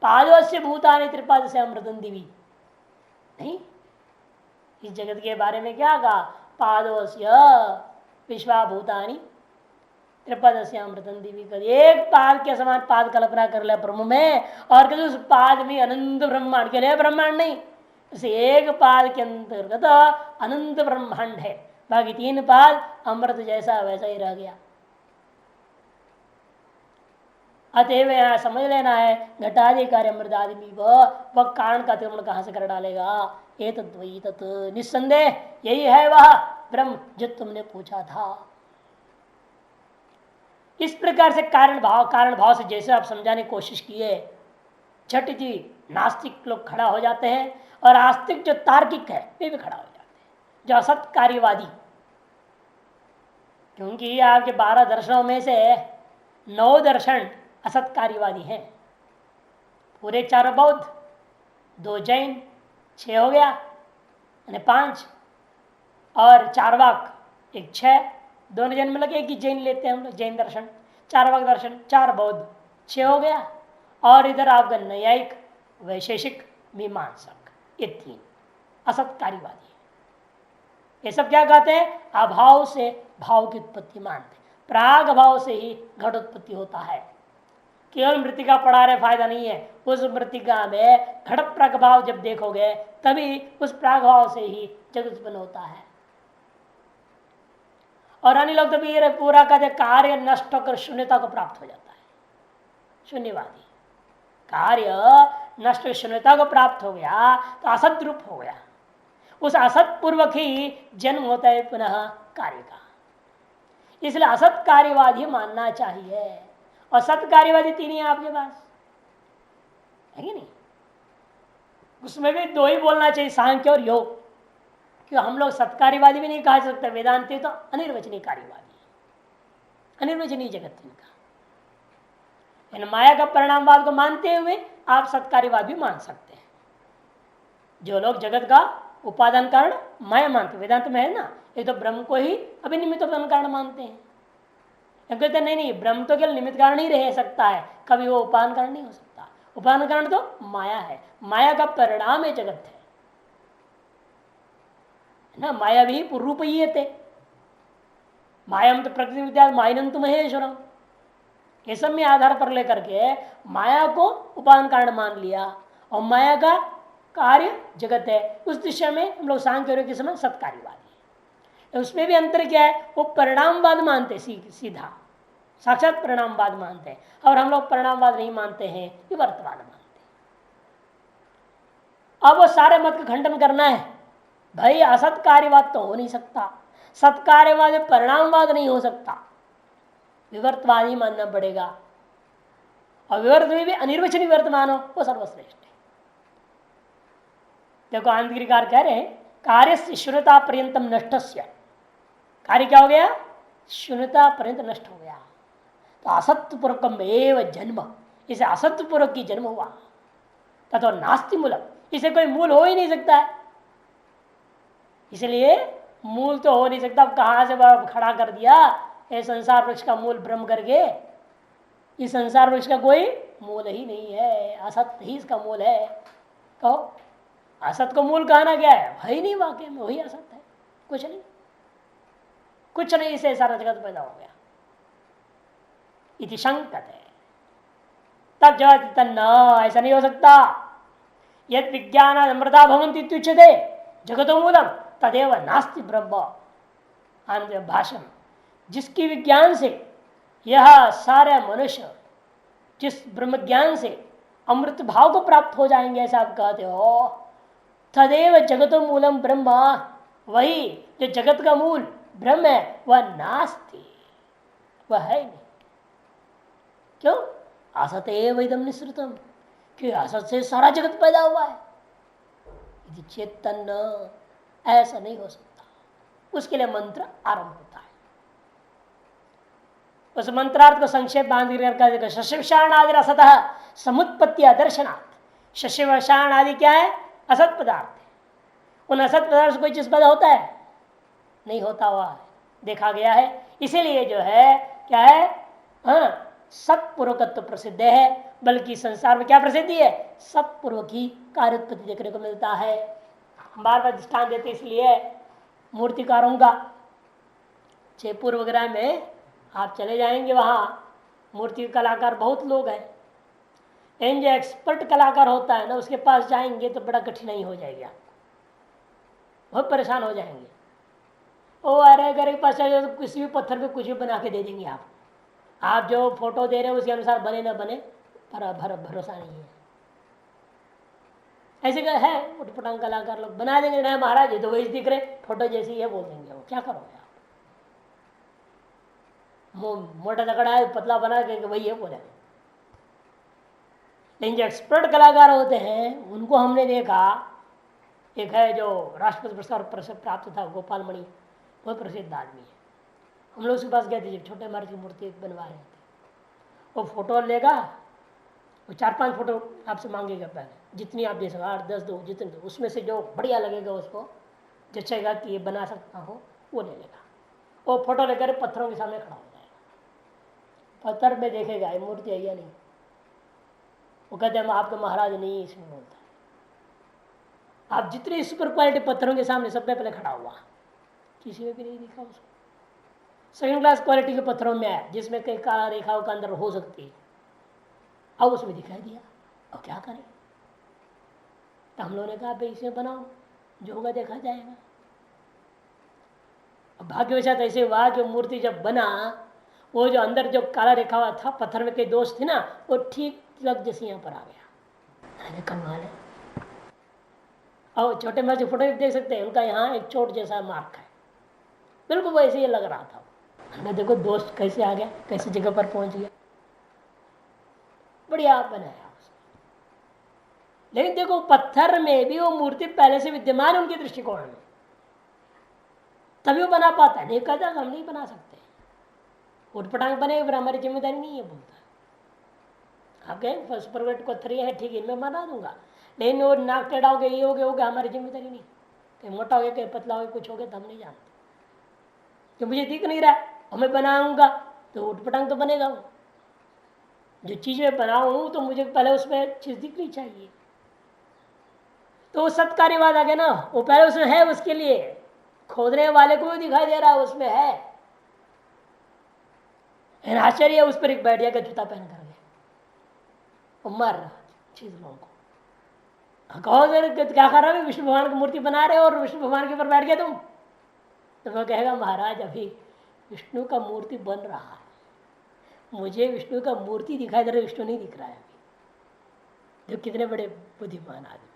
पादोस्य भूतानि त्रिपाद से अमृतन दिवी, नहीं इस जगत के बारे में क्या कहा पादोस्य विश्वाभूतानि त्रिपद से अमृतन दिवी कर। एक पाद के समान पाद कल्पना कर ले ब्रह्म में, और कहते उस पाद में अनंत ब्रह्मांड के लिए ब्रह्मांड नहीं, इसे एक पाद के अंतर्गत अनंत ब्रह्मांड है, बाकी तीन पाद अमृत जैसा वैसा ही रह गया। अतएव यहां समझ लेना है घटादि कार्य मृदादि वह कारण का अतिक्रमण कहां से कर डालेगा। ये तत्वयी तत्, निस्संदेह यही है वह ब्रह्म जो तुमने पूछा था। इस प्रकार से कारण भाव से जैसे आप समझाने की कोशिश किए, छठ जी नास्तिक लोग खड़ा हो जाते हैं और आस्तिक जो तार्किक है वे भी खड़ा हो जाते हैं, जो असत कार्यवादी। क्योंकि आपके 12 दर्शनों में से 9 दर्शन असत कार्यवादी हैं। पूरे 4 बौद्ध, 2 जैन, 6 हो गया यानी 5, और चारवाक 1 6, दोनों जन्म लगे एक ही जैन लेते हैं हम लोग, जैन दर्शन, चारवाक दर्शन, 4 बौद्ध, 6 हो गया। और इधर आपका न्यायिक, वैशेषिक, मीमांसक, ये 3 असत कार्यवादी। ये सब क्या कहते हैं अभाव से भाव की उत्पत्ति मानते, प्राग भाव से ही घट उत्पत्ति होता है। केवल मृतिका पढ़ा रहे फायदा नहीं है, उस मृतिका में घट प्रभाव जब देखोगे तभी उस प्रागभाव से ही जगत उत्पन्न होता है। और अन्य लोग तो भी पूरा कहते कार्य नष्ट होकर शून्यता को प्राप्त हो जाता है। शून्यवादी कार्य नष्ट शून्यता को प्राप्त हो गया तो असत रूप हो गया, उस असत पूर्वक ही जन्म होता है पुनः कार्य का। इसलिए असत कार्यवादी मानना चाहिए। और सत कार्यवादी 3 ही आपके पास है कि नहीं। उसमें भी 2 ही बोलना चाहिए, सांख्य और योग। क्यों हम लोग सत्कार्यवादी भी नहीं कहा सकते, वेदांती तो अनिर्वचनीय कार्यवादी। अनिर्वचनीय जगत इनका। माया का परिणामवाद को मानते हुए आप सत्कार्यवाद भी मान सकते हैं। जो लोग जगत का उपादान कारण माया मानते, वेदांत में है ना, ये तो ब्रह्म को ही अभिनिमित्त उपादान कारण मानते हैं। कहते नहीं, ब्रह्म तो केवल निमित्त कारण ही रह सकता है, कभी वो उपादान कारण नहीं हो सकता। उपादान कारण तो माया है, माया का परिणाम है जगत है ना। माया भी रूप ही थे, माया तो प्रकृति विद्या मायनंतु महेश्वरम, ये सब में आधार पर लेकर के माया को उपादान कारण मान लिया और माया का कार्य जगत है। उस दिशा में हम लोग सांख्य के समय सत्कार्यवादी है। उसमें भी अंतर क्या है, वो परिणामवाद मानते सीधा साक्षात परिणामवाद मानते हैं, और हम लोग परिणामवाद नहीं मानते हैं, विवर्तवाद मानते हैं। अब वो सारे मत का खंडन करना है, भाई असत कार्यवाद तो हो नहीं सकता, सत्कार्यवाद परिणामवाद नहीं हो सकता, विवर्तवाद ही मानना पड़ेगा। और विवर्त में भी अनिर्वचनीय विवर्त मानो, वो सर्वश्रेष्ठ है। देखो आंतरिकार कह रहे हैं कार्य से शून्यता पर्यंतम नष्टस्य, कार्य क्या हो गया, शून्यता पर्यंत नष्ट हो गया। तो असत्यपूर्वकम एवं जन्म, इसे असत्यपूर्वक की जन्म हुआ। तथा नास्ति मूलम, इसे कोई मूल हो ही नहीं सकता है, इसलिए मूल तो हो नहीं सकता। अब कहां से खड़ा कर दिया ये संसार वृक्ष का मूल ब्रह्म करके, इस संसार वृक्ष का कोई मूल ही नहीं है, असत ही इसका मूल है। कहो असत को मूल कहना क्या है ही नहीं, वाकई में वही असत है, कुछ नहीं, कुछ नहीं, इसे सारा जगत पैदा हो गया। इति शंकत है। तब जगत तन्ना, ऐसा नहीं हो सकता। यद विज्ञान अमृता भवंती तुच्यते जगतो मूलम तदेव नास्ति ब्रह्म। भाषण, जिसकी विज्ञान से यह सारे मनुष्य जिस ब्रह्म ज्ञान से अमृत भाव को प्राप्त हो जाएंगे, ऐसा आप कहते हो, तदेव जगतो मूलम ब्रह्म, वही जो जगत का मूल ब्रह्म है वह नास्ति, वह है नहीं। क्यों, असत एव इदम निसृतम, क्यों असत से सारा जगत पैदा हुआ है। चेतन ऐसा नहीं हो सकता, उसके लिए मंत्र आरंभ होता है। उस मंत्रार्थ को संक्षेप बांध कर शशिवशाण आदि असतः समुत्पत्ति दर्शनार्थ। शशिवशाण आदि क्या है, असत पदार्थ है। उन असत पदार्थ से कोई चीज पैदा होता है, नहीं होता हुआ है, देखा गया है। इसीलिए जो है क्या है, हाँ, सत्पूर्वकत्व प्रसिद्ध है, बल्कि संसार में क्या प्रसिद्धि है, सत्पूर्व की कार्योत्पत्ति देखने को मिलता है। बार बार दृष्टान देते इसलिए मूर्तिकारों का, जयपुर वगैरह में आप चले जाएंगे, वहाँ मूर्ति कलाकार बहुत लोग हैं, लेकिन जो एक्सपर्ट कलाकार होता है ना, उसके पास जाएंगे तो बड़ा कठिनाई हो जाएगी, आप बहुत परेशान हो जाएंगे। वो अरे अगर एक पास तो किसी भी पत्थर पे कुछ भी बना के दे देंगे। आप जो फोटो दे रहे हो उसके अनुसार बने ना बने पर भरोसा नहीं है। ऐसे का है, उठपटांग कलाकार लोग बना देंगे, नहीं महाराज ये तो वही दिख रहे फोटो जैसी है, बोल देंगे। वो क्या करोगे आप, मोटा तकड़ा है पतला बना के वही है बोले। लेकिन जो एक्सपर्ट कलाकार होते हैं उनको हमने देखा, एक है जो राष्ट्रपति पुरस्कार प्राप्त था, गोपाल मणि, बहुत प्रसिद्ध आदमी है। हम लोग उसके पास गए थे जब छोटे महाराज की मूर्ति बनवा रहे थे। वो फोटो लेगा, वो 4-5 फोटो आपसे मांगेगा, पहले जितनी आप दे सको, 8-10 दो, जितने दो, उसमें से जो बढ़िया लगेगा उसको जचेगा कि ये बना सकता हो वो ले लेगा। वो फोटो लेकर पत्थरों के सामने खड़ा हो जाएगा, पत्थर में देखेगा ये मूर्ति है या नहीं। वो कहते हैं हम आपका महाराज नहीं, इसमें बोलता है आप जितने सुपर क्वालिटी पत्थरों के सामने सब पहले खड़ा हुआ, किसी में भी नहीं दिखा उसको। सेकंड क्लास क्वालिटी के पत्थरों में आया जिसमें कई काला रेखाओं का अंदर हो सकती है, अब उसमें दिखाई दिया, अब क्या करें। तो हम लोगों ने कहा भाई इसे बनाओ, जो होगा देखा जाएगा। अब भाग्यवशात ऐसे हुआ कि मूर्ति जब बना, वो जो अंदर जो काला रेखा हुआ था पत्थर में कई दोष थे ना, वो ठीक तिलक जैसे यहाँ पर आ गया। अरे कमाल है। और छोटे बच्चे फोटो देख सकते हैं, उनका यहाँ एक चोट जैसा मार्क है, बिल्कुल वैसे ही लग रहा था। हमने देखो दोस्त कैसे आ गया, कैसे जगह पर पहुंच गया, बढ़िया बनाया उसने। लेकिन देखो पत्थर में भी वो मूर्ति पहले से विद्यमान है उनके दृष्टिकोण में, तभी वो बना पाता है। नहीं कहता हम नहीं बना सकते, उठपटांग बनेगा फिर हमारी जिम्मेदारी नहीं है बोलता। आप कहें सुपरवेट को 3 है ठीक है मैं बना दूंगा, लेकिन वो नाक टेढ़ा हो गया ये हो गया हमारी जिम्मेदारी नहीं। कहीं मोटा हो गया कहीं पतला हो गया कुछ हो गया तो हम नहीं जानते, कि मुझे दिख नहीं रहा है और मैं बनाऊंगा तो उठपटांग तो बनेगा। वो जो चीज मैं बनाऊं तो मुझे पहले उसमें चीज दिखनी चाहिए। तो वो सत्कार्यवाद आ गया ना, वो पहले उसमें है, उसके लिए खोदने वाले को भी दिखाई दे रहा है उसमें है। आश्चर्य उस पर एक बैठ गया जूता पहन कर गए मर रहा चीज लोगों को। कहो सर क्या कर रहे हो, विष्णु भगवान की मूर्ति बना रहे हो और विष्णु भगवान के ऊपर बैठ गए तुम। तो मैं कहेगा महाराज अभी विष्णु का मूर्ति बन रहा है, मुझे विष्णु का मूर्ति दिखाई दे रहा है, विष्णु नहीं दिख रहा है अभी। जो कितने बड़े बुद्धिमान आदमी,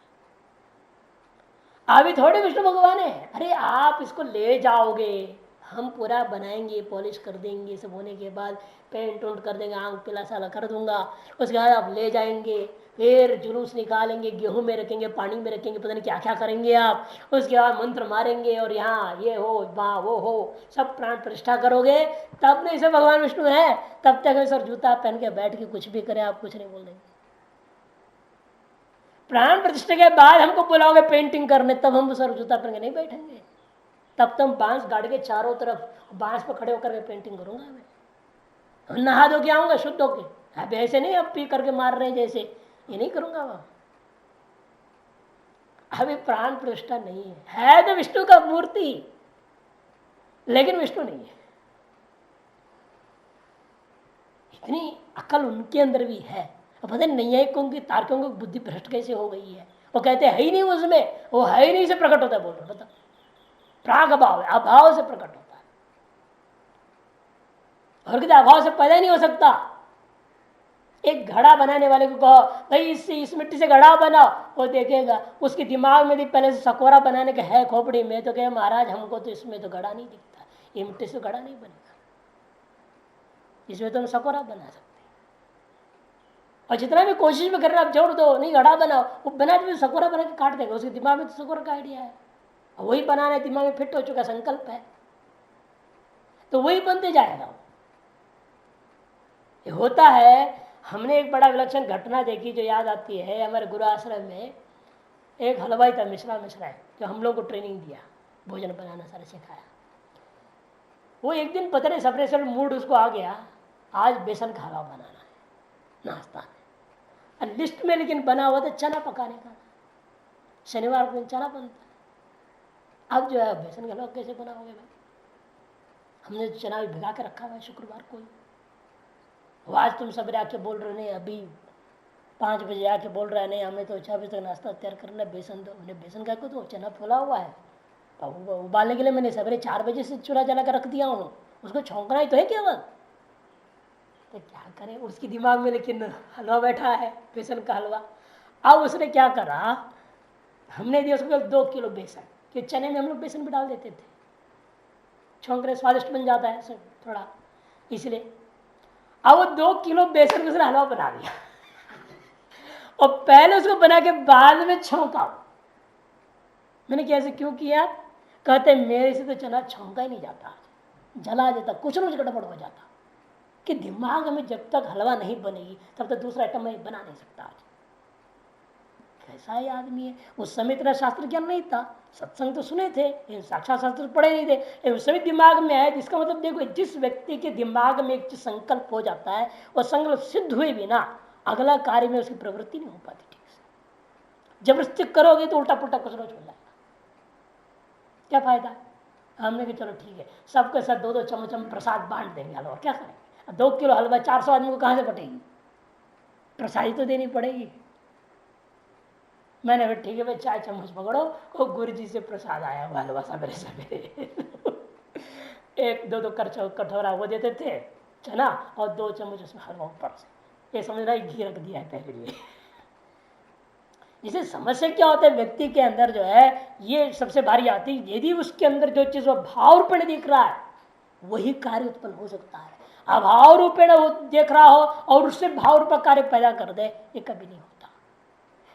अभी थोड़े विष्णु भगवान है। अरे आप इसको ले जाओगे, हम पूरा बनाएंगे, पॉलिश कर देंगे, सब होने के बाद पेंट उंट कर देंगे, आंख पिला साला कर दूंगा, उसके बाद आप ले जाएंगे, फिर जुलूस निकालेंगे, गेहूं में रखेंगे, पानी में रखेंगे, पता नहीं क्या क्या करेंगे आप। उसके बाद मंत्र मारेंगे और यहाँ ये हो वहाँ वो हो, सब प्राण प्रतिष्ठा करोगे, तब नहीं से भगवान विष्णु है। तब तक सर जूता पहन के बैठ के कुछ भी करें आप कुछ नहीं बोल देंगे। प्राण प्रतिष्ठा के बाद हमको बुलाओगे पेंटिंग करने, तब हम सर जूता पहन के नहीं बैठेंगे। तब तुम बांस गाड़ के चारों तरफ बांस पर खड़े होकर के पेंटिंग करूंगा मैं, नहा धो के आऊंगा शुद्ध होके। अब ऐसे नहीं अब पी करके मार रहे जैसे, ये नहीं करूंगा वहां। अभी प्राण प्रतिष्ठा नहीं है तो विष्णु का मूर्ति, लेकिन विष्णु नहीं है। इतनी अकल उनके अंदर भी है। अब पता नहीं है कि तार्किकों की बुद्धि भ्रष्ट कैसे हो गई है। वो कहते हैं ही नहीं उसमें, वो है ही नहीं से प्रकट होता है। बोल रहे बता, प्राग अभाव है, अभाव से प्रकट होता है। और कहते अभाव से पैदा ही नहीं हो सकता। एक घड़ा बनाने वाले को कहो भाई इस मिट्टी से घड़ा बनाओ, वो देखेगा उसके दिमाग में भी पहले से सकोरा बनाने का है खोपड़ी में, तो कहे महाराज हमको तो इसमें तो घड़ा नहीं दिखता, ये मिट्टी से घड़ा नहीं बनेगा, इसमें तो हम सकोरा बना सकते। और जितना भी कोशिश में कर रहे आप जोड़ दो नहीं घड़ा बनाओ, वो बना तो सकोरा बना के काट देगा। उसके दिमाग में तो सकोरा का आइडिया है, वही बनाना दिमाग में फिट हो चुका संकल्प है, तो वही बनते जाएगा। ये होता है। हमने एक बड़ा विलक्षण घटना देखी जो याद आती है। हमारे गुरु आश्रम में एक हलवाई था, मिश्रा है, जो हम लोग को ट्रेनिंग दिया, भोजन बनाना सारा सिखाया। वो एक दिन पता नहीं सपने से मूड उसको आ गया, आज बेसन का हलवा बनाना है नाश्ता में। लिस्ट में लेकिन बना हुआ था चना पकाने का, शनिवार को चना बनता। अब जो है बेसन का हलवा कैसे बनाओगे भाई, हमने चना भी भिगा के रखा हुआ है शुक्रवार को। आज तुम सब आके बोल रहे नहीं, अभी 5 बजे आके बोल रहा है नहीं हमें तो 6 बजे तक नाश्ता तैयार करना है, बेसन दो। उन्हें बेसन का तो चना फुला हुआ है, और उबालने के लिए मैंने सवेरे 4 बजे से चूल्हा जला कर रख दिया हूँ, उसको छौंकना ही तो है केवल। तो क्या करें, उसके दिमाग में लेकिन हलवा बैठा है, बेसन का हलवा। अब उसने क्या करा, हमने दिया उसको 2 किलो बेसन, कि चने में हम लोग बेसन भी डाल देते थे, छौंक रहे स्वादिष्ट बन जाता है थोड़ा, इसलिए। अब वो 2 किलो बेसन उसने हलवा बना दिया और पहले उसको बना के बाद में छौंका। मैंने कैसे क्यों किया, कहते मेरे से तो चना छौंका ही नहीं जाता, जला देता, कुछ ना कुछ गड़बड़ हो जाता, कि दिमाग में जब तक हलवा नहीं बनेगी तब तक दूसरा आइटम मैं बना नहीं सकता। आज कैसा ही आदमी है। उस समय इतना शास्त्र ज्ञान नहीं था, सत्संग तो सुने थे लेकिन साक्षात शास्त्र पढ़े नहीं थे। उस समय दिमाग में है, जिसका मतलब देखो जिस व्यक्ति के दिमाग में एक संकल्प हो जाता है, वह संकल्प सिद्ध हुए बिना अगला कार्य में उसकी प्रवृत्ति नहीं हो पाती ठीक से। जबरदस्ती करोगे तो उल्टा पुल्टा कुछ रोज हो जाएगा, क्या फायदा। हमने कहा चलो ठीक है, सबके साथ 2-2 चम्मच हम प्रसाद बांट देंगे हलवा, क्या करेंगे। 2 किलो हलवा 400 आदमी को कहाँ से बटेगी, प्रसादी तो देनी पड़ेगी। मैंने ठीक है भाई 4 चम्मच पकड़ो, वो गुरु जी से प्रसाद आया हुआ हलवा सवेरे सवेरे 1-2 कटोरा वो देते थे चना और 2 चम्मच उसमें हलवा ऊपर से, ये समझ रहा है घी रख दिया है तेरे लिए। इसे समस्या क्या होता है, व्यक्ति के अंदर जो है ये सबसे भारी आती है। यदि उसके अंदर जो चीज वो भाव रूपेण दिख रहा है वही कार्य उत्पन्न हो सकता है। अभाव रूपेण देख रहा हो और उससे भाव रूप कार्य पैदा कर दे, ये कभी नहीं होता।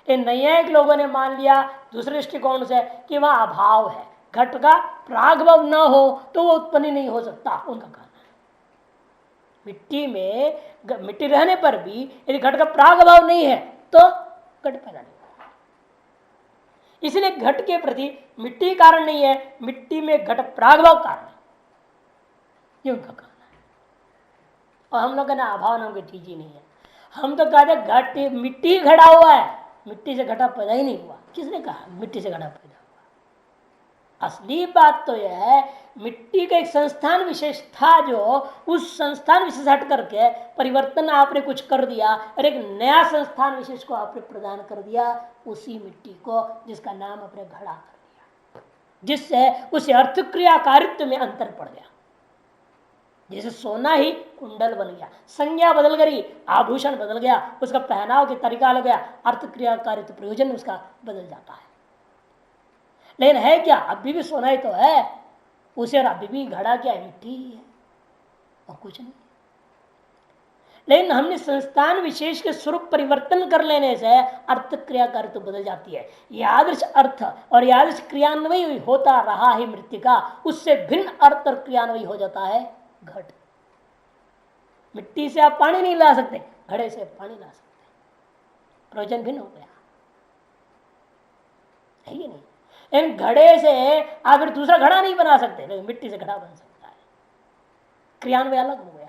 ये नैयायिक लोगों ने मान लिया दूसरे दृष्टिकोण से कि वहां अभाव है, घट का प्रागभाव न हो तो वो उत्पन्न नहीं हो सकता, उनका कहना है। मिट्टी में मिट्टी रहने पर भी यदि घट का प्रागभाव नहीं है तो घट पैदा नहीं होगा। इसलिए घट के प्रति मिट्टी कारण नहीं है, मिट्टी में घट प्रागभाव कारण है, ये उनका कहना है। और हम लोग का ना अभाव नाम की चीज ही नहीं है। हम तो कहते घट मिट्टी घड़ा हुआ है, मिट्टी से घटा पैदा ही नहीं हुआ। किसने कहा मिट्टी से घटा पैदा हुआ? असली बात तो यह है मिट्टी का एक संस्थान विशेष था, जो उस संस्थान विशेष हट करके परिवर्तन आपने कुछ कर दिया और एक नया संस्थान विशेष को आपने प्रदान कर दिया, उसी मिट्टी को जिसका नाम आपने घड़ा कर दिया, जिससे उस अर्थ क्रियाकारित्व में अंतर पड़ गया। जैसे सोना ही कुंडल बन गया, संज्ञा बदल गई, आभूषण बदल गया, उसका पहनाव के तरीका अलग गया, अर्थ क्रियाकारित्व प्रयोजन उसका बदल जाता है। लेकिन है क्या? अभी भी सोना ही तो है उसे, और अभी भी घड़ा क्या है? मिट्टी ही है और कुछ नहीं। लेकिन हमने संस्थान विशेष के स्वरूप परिवर्तन कर लेने से अर्थ क्रियाकारित्व बदल जाती है। यादृश अर्थ और यादृश क्रियान्वयी होता रहा है मृत्तिका, उससे भिन्न अर्थ और क्रियान्वयी हो जाता है घट। मिट्टी से आप पानी नहीं ला सकते, घड़े से पानी ला सकते, प्रयोजन भिन्न हो गया है ये नहीं। इन घड़े से आप फिर दूसरा घड़ा नहीं बना सकते, लेकिन मिट्टी से घड़ा बन सकता है, क्रियान्वय अलग हो गया।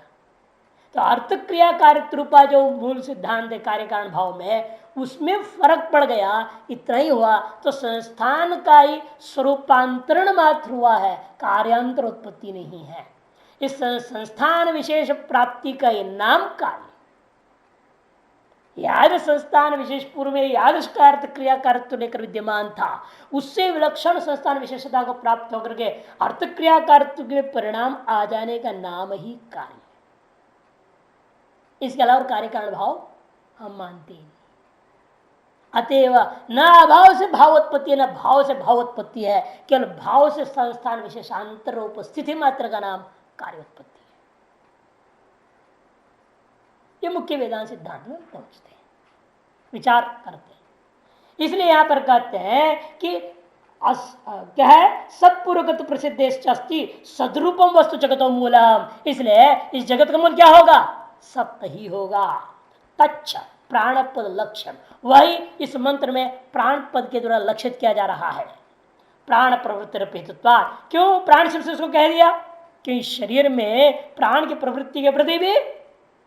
तो अर्थ क्रियाकारित्व रूपा जो मूल सिद्धांत है कार्य कारण भाव में, उसमें फर्क पड़ गया, इतना ही हुआ। तो संस्थान का ही स्वरूपांतरण मात्र हुआ है, कार्यांतर उत्पत्ति नहीं है। इस संस्थान विशेष प्राप्ति का ये नाम कार्य। याद संस्थान विशेष पूर्व में यादृश का अर्थ क्रियाकारित्व लेकर विद्यमान था, उससे विलक्षण संस्थान विशेषता को प्राप्त होकर के अर्थ क्रियाकारित्व के परिणाम आ जाने का नाम ही कार्य। इसके अलावा कार्य कारण भाव हम मानते ही नहीं। अतएव न अभाव से भावोत्पत्ति है, न भाव से भावोत्पत्ति है, केवल भाव से संस्थान विशेषांतर उपस्थिति मात्र का नाम कार्योत्पत्ति है। ये मुख्य वेदांत सिद्धांत में पहुंचते हैं, विचार करते हैं। इसलिए यहां पर कहते हैं कि क्या है, सत्पूर्वक प्रसिद्ध अस्ति सदरूपम वस्तु जगतो मूलम। इसलिए इस जगत का मूल क्या होगा? सत्य ही होगा। तच्च प्राणपद लक्षण, वही इस मंत्र में प्राण पद के द्वारा लक्षित किया जा रहा है। प्राण प्रवृत्ति हेतुत्वात्, क्यों प्राण शब्द से उसको कह दिया? कि शरीर में प्राण की प्रवृत्ति के प्रति भी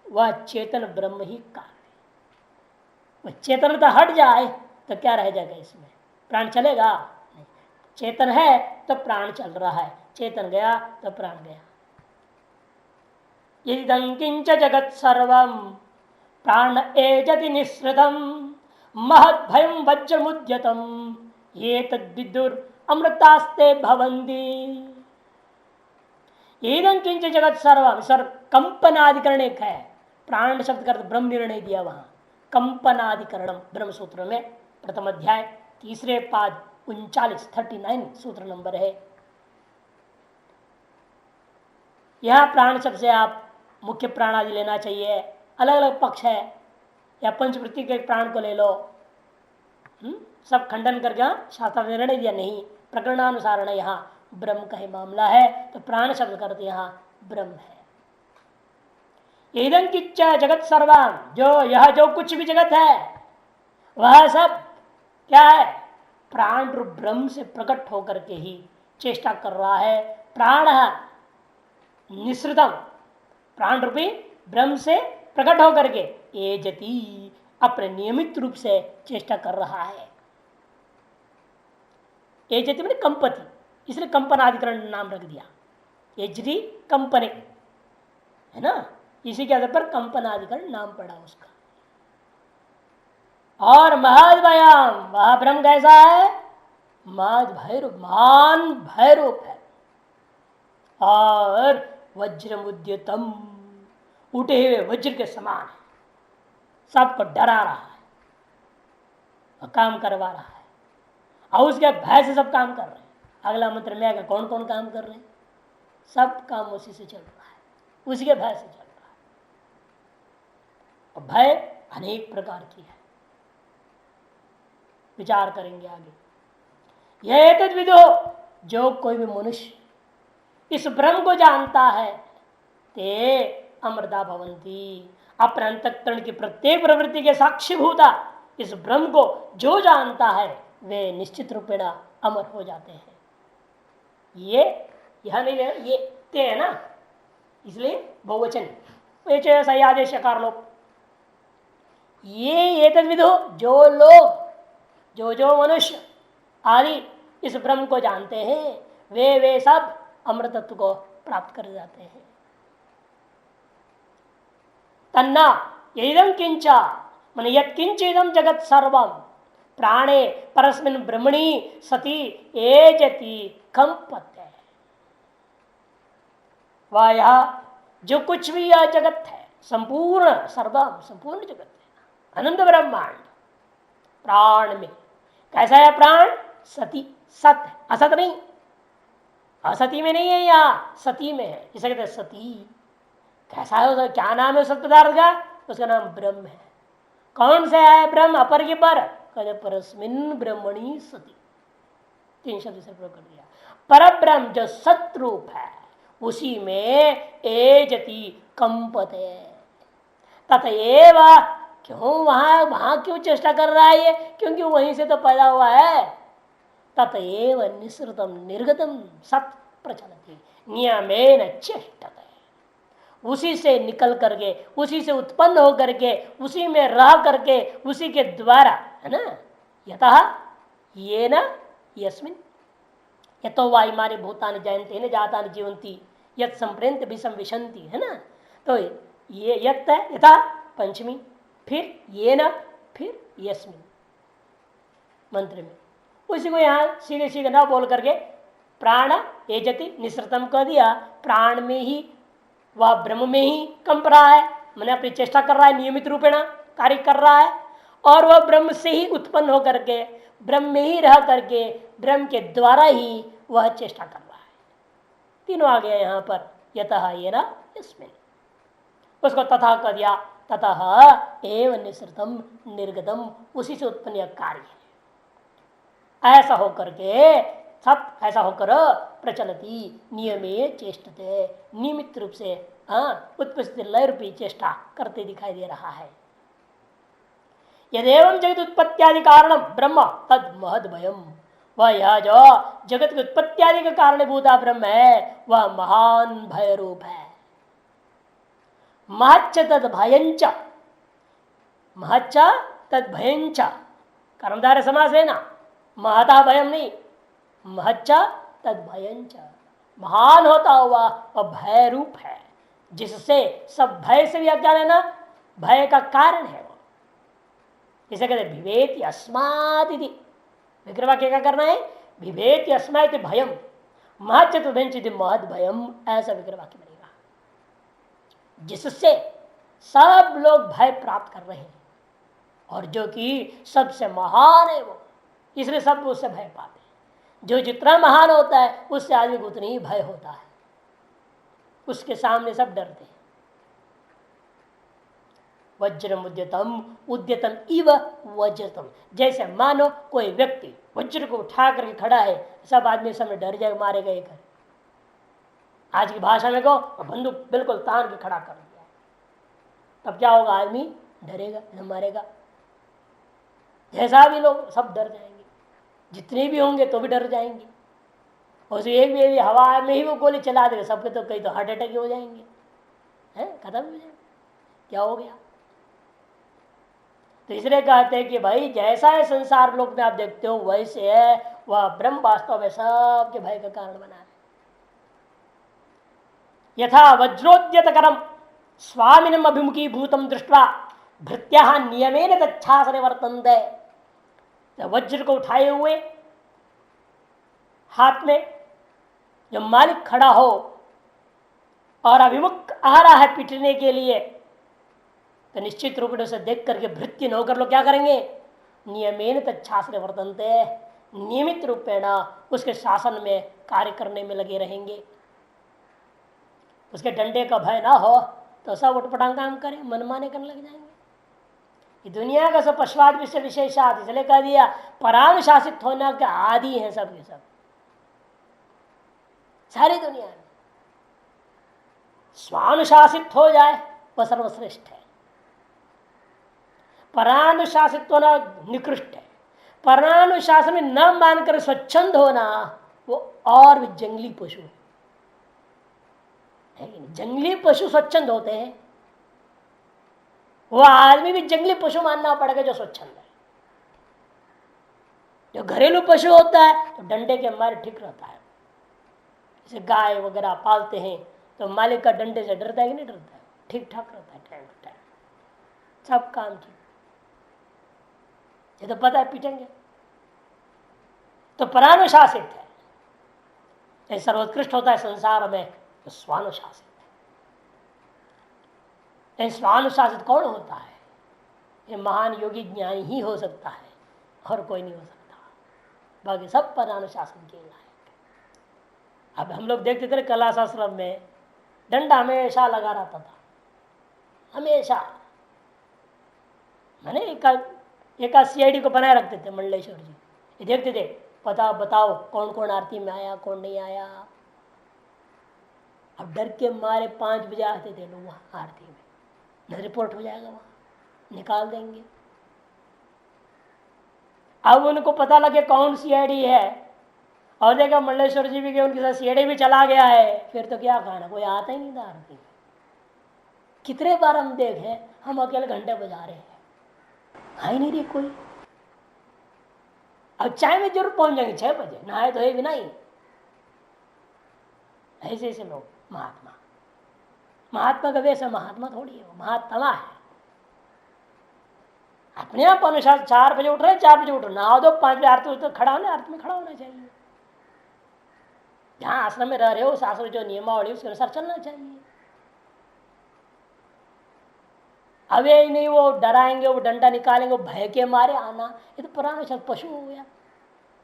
वह चेतन ब्रह्म ही कारण है। वह चेतनता हट जाए तो क्या रह जाएगा इसमें? प्राण चलेगा नहीं। चेतन है तो प्राण चल रहा है, चेतन गया तो प्राण गया। यदि किंच जगत सर्वम प्राण एजति निःसृतम महद भयम वज्रमुद्यतम ये तद्विदुर अमृतास्ते भवन्ति। येदं किंच जगत सर्वम, सर कंपनाधिकरण एक है। प्राण शब्द का ब्रह्म निर्णय दिया वहां, कंपनाधिकरणम ब्रह्म सूत्र में प्रथम अध्याय तीसरे पाद 39 सूत्र नंबर है। यह प्राण शब्द से आप मुख्य प्राण आदि लेना चाहिए, अलग अलग पक्ष है, या पंचवृत्ति के प्राण को ले लो, सब खंडन करके शास्त्र ने निर्णय दिया नहीं, प्रकरणानुसार यहाँ ब्रह्म का ही मामला है, तो प्राण शब्द करते यहाँ ब्रह्म है। इदं किच्च जगत सर्वान, जो यह जो कुछ भी जगत है वह सब क्या है? प्राण रूप ब्रह्म से प्रकट होकर के ही चेष्टा कर रहा है। प्राण निःसृतम, प्राण रूपी ब्रह्म से प्रकट होकर के एजति, अपने नियमित रूप से चेष्टा कर रहा है। एजति मैंने कंपति, इसलिए कंपनाधिकरण नाम रख दिया। एजति कंपने है ना, इसी के आधार पर कंपनाधिकरण नाम पड़ा उसका। और महद भयम, वह ब्रह्म कैसा है? महद भैरूप, महान भैरूप है। और वज्रमुद्यतम, उठे हुए वज्र के समान है, सबको डरा रहा है और काम करवा रहा है। और उसके भय से सब काम कर रहे हैं। अगला मंत्र में आएगा कौन कौन काम कर रहे हैं? सब काम उसी से चल रहा है, उसी के भय से चल रहा है। और भय अनेक प्रकार की है, विचार करेंगे आगे। यह तद्विदो, जो कोई भी मनुष्य इस ब्रह्म को जानता है, ते अमृता भवंती। अपने अंतःकरण की प्रत्येक प्रवृत्ति के साक्षीभूता इस ब्रह्म को जो जानता है वे निश्चित रूपेण अमर हो जाते हैं। ये यह नहीं ये ते है ना, इसलिए बहुवचन सही आदेश कार लोग। ये विदो जो लोग जो मनुष्य आदि इस ब्रह्म को जानते हैं वे सब अमृतत्व को प्राप्त कर जाते हैं। तन्ना यदम किंचा मन यत्किंच इदम जगत सर्वम प्राणे परस्मिन् ब्रह्मणि सती एजति कंपते। वह यह जो कुछ भी यह जगत है संपूर्ण सर्वम संपूर्ण जगत है अनंत ब्रह्मांड प्राण में कैसा है प्राण? सती सत असत नहीं, असती में नहीं है, यहाँ सती में है। जिसे कहते सती कैसा है उसका क्या नाम है उस पदार्थ का? उसका नाम ब्रह्म है। कौन से है ब्रह्म? अपर के पर कहते परस्मिन् ब्रह्मणि सती, तीन शब्द से प्रयोग कर दिया। पर ब्रह्म जो सतरूप है उसी में एजति कंपते तथएव। क्यों वहां क्यों चेष्टा कर रहा है ये? क्योंकि वहीं से तो पैदा हुआ है। तथएव निसृतम निर्गतम सत प्रचलति नियमेन चेष्टते। उसी से निकल करके उसी से उत्पन्न हो करके उसी में रह करके उसी के द्वारा है ना। यतः ये न यस्मिन यतो वायुमानी भूतानि जायन्ते न जातानि जीवन्ति यत् संप्रेन्त भी संविशन्ति है ना। तो ये यत् है यथा पंचमी, फिर ये न, फिर यस्मिन मंत्र में उसी को यहाँ सीधे सीधे ना बोल करके प्राण एजति निसृतम कर दिया। प्राण में ही वह ब्रह्म में ही कंप रहा है, मैंने अपनी चेष्टा कर रहा है, नियमित रूपेण कार्य कर रहा है और वह ब्रह्म से ही उत्पन्न हो करके ब्रह्म में ही रह करके ब्रह्म के द्वारा ही वह चेष्टा कर रहा है। तीनों आ गया यहाँ पर यतः ये न इसमें उसको तथा कर दिया। ततः एव निसृतम निर्गतम उसी से उत्पन्न कार्य है। ऐसा होकर के सब ऐसा होकर प्रचलती नियमे चेष्टते नियमित रूप से उत्पत्ति लय रूपी चेष्टा करते दिखाई दे रहा है। यदेवं जगत उत्पत्त्यादि कारणम ब्रह्म तद महद भयम। वह यह जो जगत की उत्पत्त्यादि का कारणभूता ब्रह्म है वह महान भय रूप है। महच्च तद भयंच, महच्च तद भयंच कर्मधारय समास है ना, महता भयम नहीं, महच्च तद भयंच महान होता हुआ वह भय रूप है जिससे सब भय से भी क्या लेना, भय का कारण है वो। इसे कहते विवेति अस्मात् इति विग्रह वाक्य क्या करना है? विवेति अस्मात् भयम महच्च तद भयंच महद भयम, ऐसा विग्रह वाक्य बनेगा जिससे सब लोग भय प्राप्त कर रहे हैं और जो कि सबसे महान है वो, इसलिए सब उससे भय पाते हैं। जो जितना महान होता है उससे आदमी को उतनी ही भय होता है, उसके सामने सब डरते हैं। वज्रम उद्यतम उद्यतम इव वज्रतम, जैसे मानो कोई व्यक्ति वज्र को उठा करके खड़ा है, सब आदमी सामने डर जाए, मारेगा एक। आज की भाषा में कहो बंदूक बिल्कुल तान के खड़ा कर दिया, तब क्या होगा? आदमी डरेगा, न मारेगा। जैसा भी लोग सब डर जाएंगे, जितने भी होंगे तो भी डर जाएंगे। और एक भी हवा में ही वो गोली चला देगा सबके, तो कई तो हार्ट अटैक हो जाएंगे, हैं खत्म हो जाएंगे। क्या हो गया? तो इसलिए कहते हैं कि भाई जैसा है संसार लोक में आप देखते हो वैसे है वह ब्रह्म वास्तव में सबके भय का कारण बना है। यथा वज्रोद्यत करम स्वामिनम अभिमुखी भूतम दृष्टवा भृत्या नियमेन तच्छासने वर्तन्ते। वज्र को उठाए हुए हाथ में जो मालिक खड़ा हो और अभिमुख आ रहा है पीटने के लिए, तो निश्चित रूप से उसे देख करके भृत्य नौकर लोग क्या करेंगे? नियमेन तच्छासने वर्तन्ते, नियमित रूपेण उसके शासन में कार्य करने में लगे रहेंगे। उसके डंडे का भय ना हो तो सब उठपटांग काम करें, मनमाने करने लग जाएंगे। ये दुनिया का सब पशुवाद विषय विशेषात, इसलिए कह दिया परानुशासित होने के आदि हैं सब के सब। सारी दुनिया में स्वानुशासित हो जाए वह सर्वश्रेष्ठ है। परानुशासित होना निकृष्ट है। परानुशासन में न मानकर स्वच्छंद होना वो और भी जंगली पशु है कि नहीं? जंगली पशु स्वच्छंद होते हैं, वो आदमी भी जंगली पशु मानना पड़ेगा जो स्वच्छंद है। जो घरेलू पशु होता है तो डंडे के मारे ठीक रहता है। जैसे गाय वगैरह पालते हैं तो मालिक का डंडे से डरता है कि नहीं डरता है, ठीक ठाक रहता है टाइम टू टाइम, सब काम ठीक। ये तो पता है पीटेंगे। तो परानुशासित है, ये सर्वोत्कृष्ट होता है संसार में तो स्वानुशासित है। स्वानुशासित कौन होता है? ये महान योगी ज्ञानी ही हो सकता है और कोई नहीं हो सकता। बाकी सब परानुशासन के लायक। अब हम लोग देखते थे कला शास्त्र में डंडा हमेशा लगा रहता था, हमेशा। मैंने एक सीआईडी को बनाए रखते थे मंडलेश्वर जी। ये देखते थे पता बताओ कौन कौन आरती में आया कौन नहीं आया। अब डर के मारे 5 बजे आते थे लोग वहाँ आरती में, रिपोर्ट हो जाएगा वहाँ निकाल देंगे। अब उनको पता लगे कौन सीआईडी है और देखा मंडलेश्वर जी भी गए उनके साथ सीआईडी भी चला गया है, फिर तो क्या कहना, कोई आता ही नहीं था आरती में। कितने बार हम देखे हम अकेले घंटे बजा रहे हैं, आ ही नहीं रही कोई। अब चाय में जरूर पहुंच जाएंगे 6 बजे, नहाए धोए भी नहीं। ऐसे ऐसे लोग महात्मा का वैसे महात्मा थोड़ी है, महात्मा है। अपने आप अनुसार 4 बजे उठ रहे, 4 बजे उठ रहे, नहा दो, 5 बजे आरती तो खड़ा होना, आरती में खड़ा होना चाहिए। जहां आश्रम में रह रहे हो उस आश्रम जो नियमावली उसके अनुसार चलना चाहिए। अब ये नहीं वो डराएंगे, वो डंडा निकालेंगे, वो भय के मारे आना, ये तो परानुशासित पशु हो गया।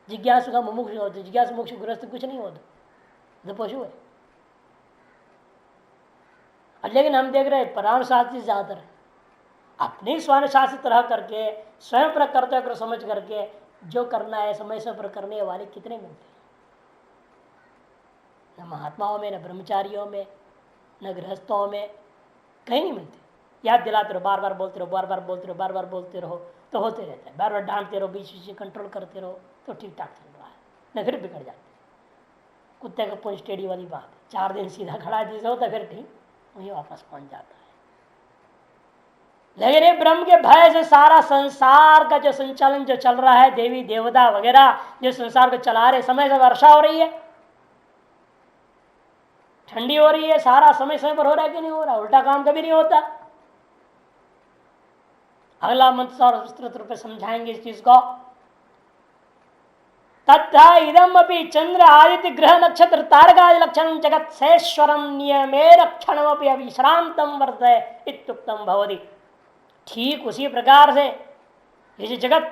जिज्ञासु का मुमुक्षु होते, जिज्ञासु मुमुक्षु ग्रस्त कुछ नहीं होता, तो पशु है। लेकिन हम देख रहे हैं परानुशासित ज्यादातर है। अपने स्वानुशासित रह करके स्वयं पर कर्तव्य को समझ करके जो करना है समय से पर करने वाले कितने मिलते हैं। न महात्माओं में, न ब्रह्मचारियों में, न गृहस्थों में, कहीं नहीं मिलते। याद दिलाते रहो, बार बार बोलते रहो, बार बार बोलते रहो, बार बार बोलते रहो तो होते रहता है। बार बार डांटते रहो, बीच बीच कंट्रोल करते रहो तो ठीक ठाक चल रहा है, न फिर बिगड़ जाते। कुत्ते का पुंज टेढ़ी वाली बात है, 4 दिन सीधा खड़ा जैसे होता फिर ठीक वहीं वापस पहुंच जाता है। लेकिन ये ब्रह्म के भय से सारा संसार का जो संचालन जो चल रहा है, देवी देवता वगैरह जो संसार को चला रहे, समय से वर्षा हो रही है, ठंडी हो रही है, सारा समय समय पर हो रहा है कि नहीं हो रहा, उल्टा काम कभी नहीं होता। अगला मंत्र और विस्तृत रूप में समझाएंगे इस चीज को। तथा इदम अपि चंद्र आदित्य ग्रह नक्षत्र तारकादि लक्षण जगत सेश्वरम नियमे रक्षणम अपि अविश्रांतम वर्तते इत्युक्तम भवति। ठीक उसी प्रकार से ये जगत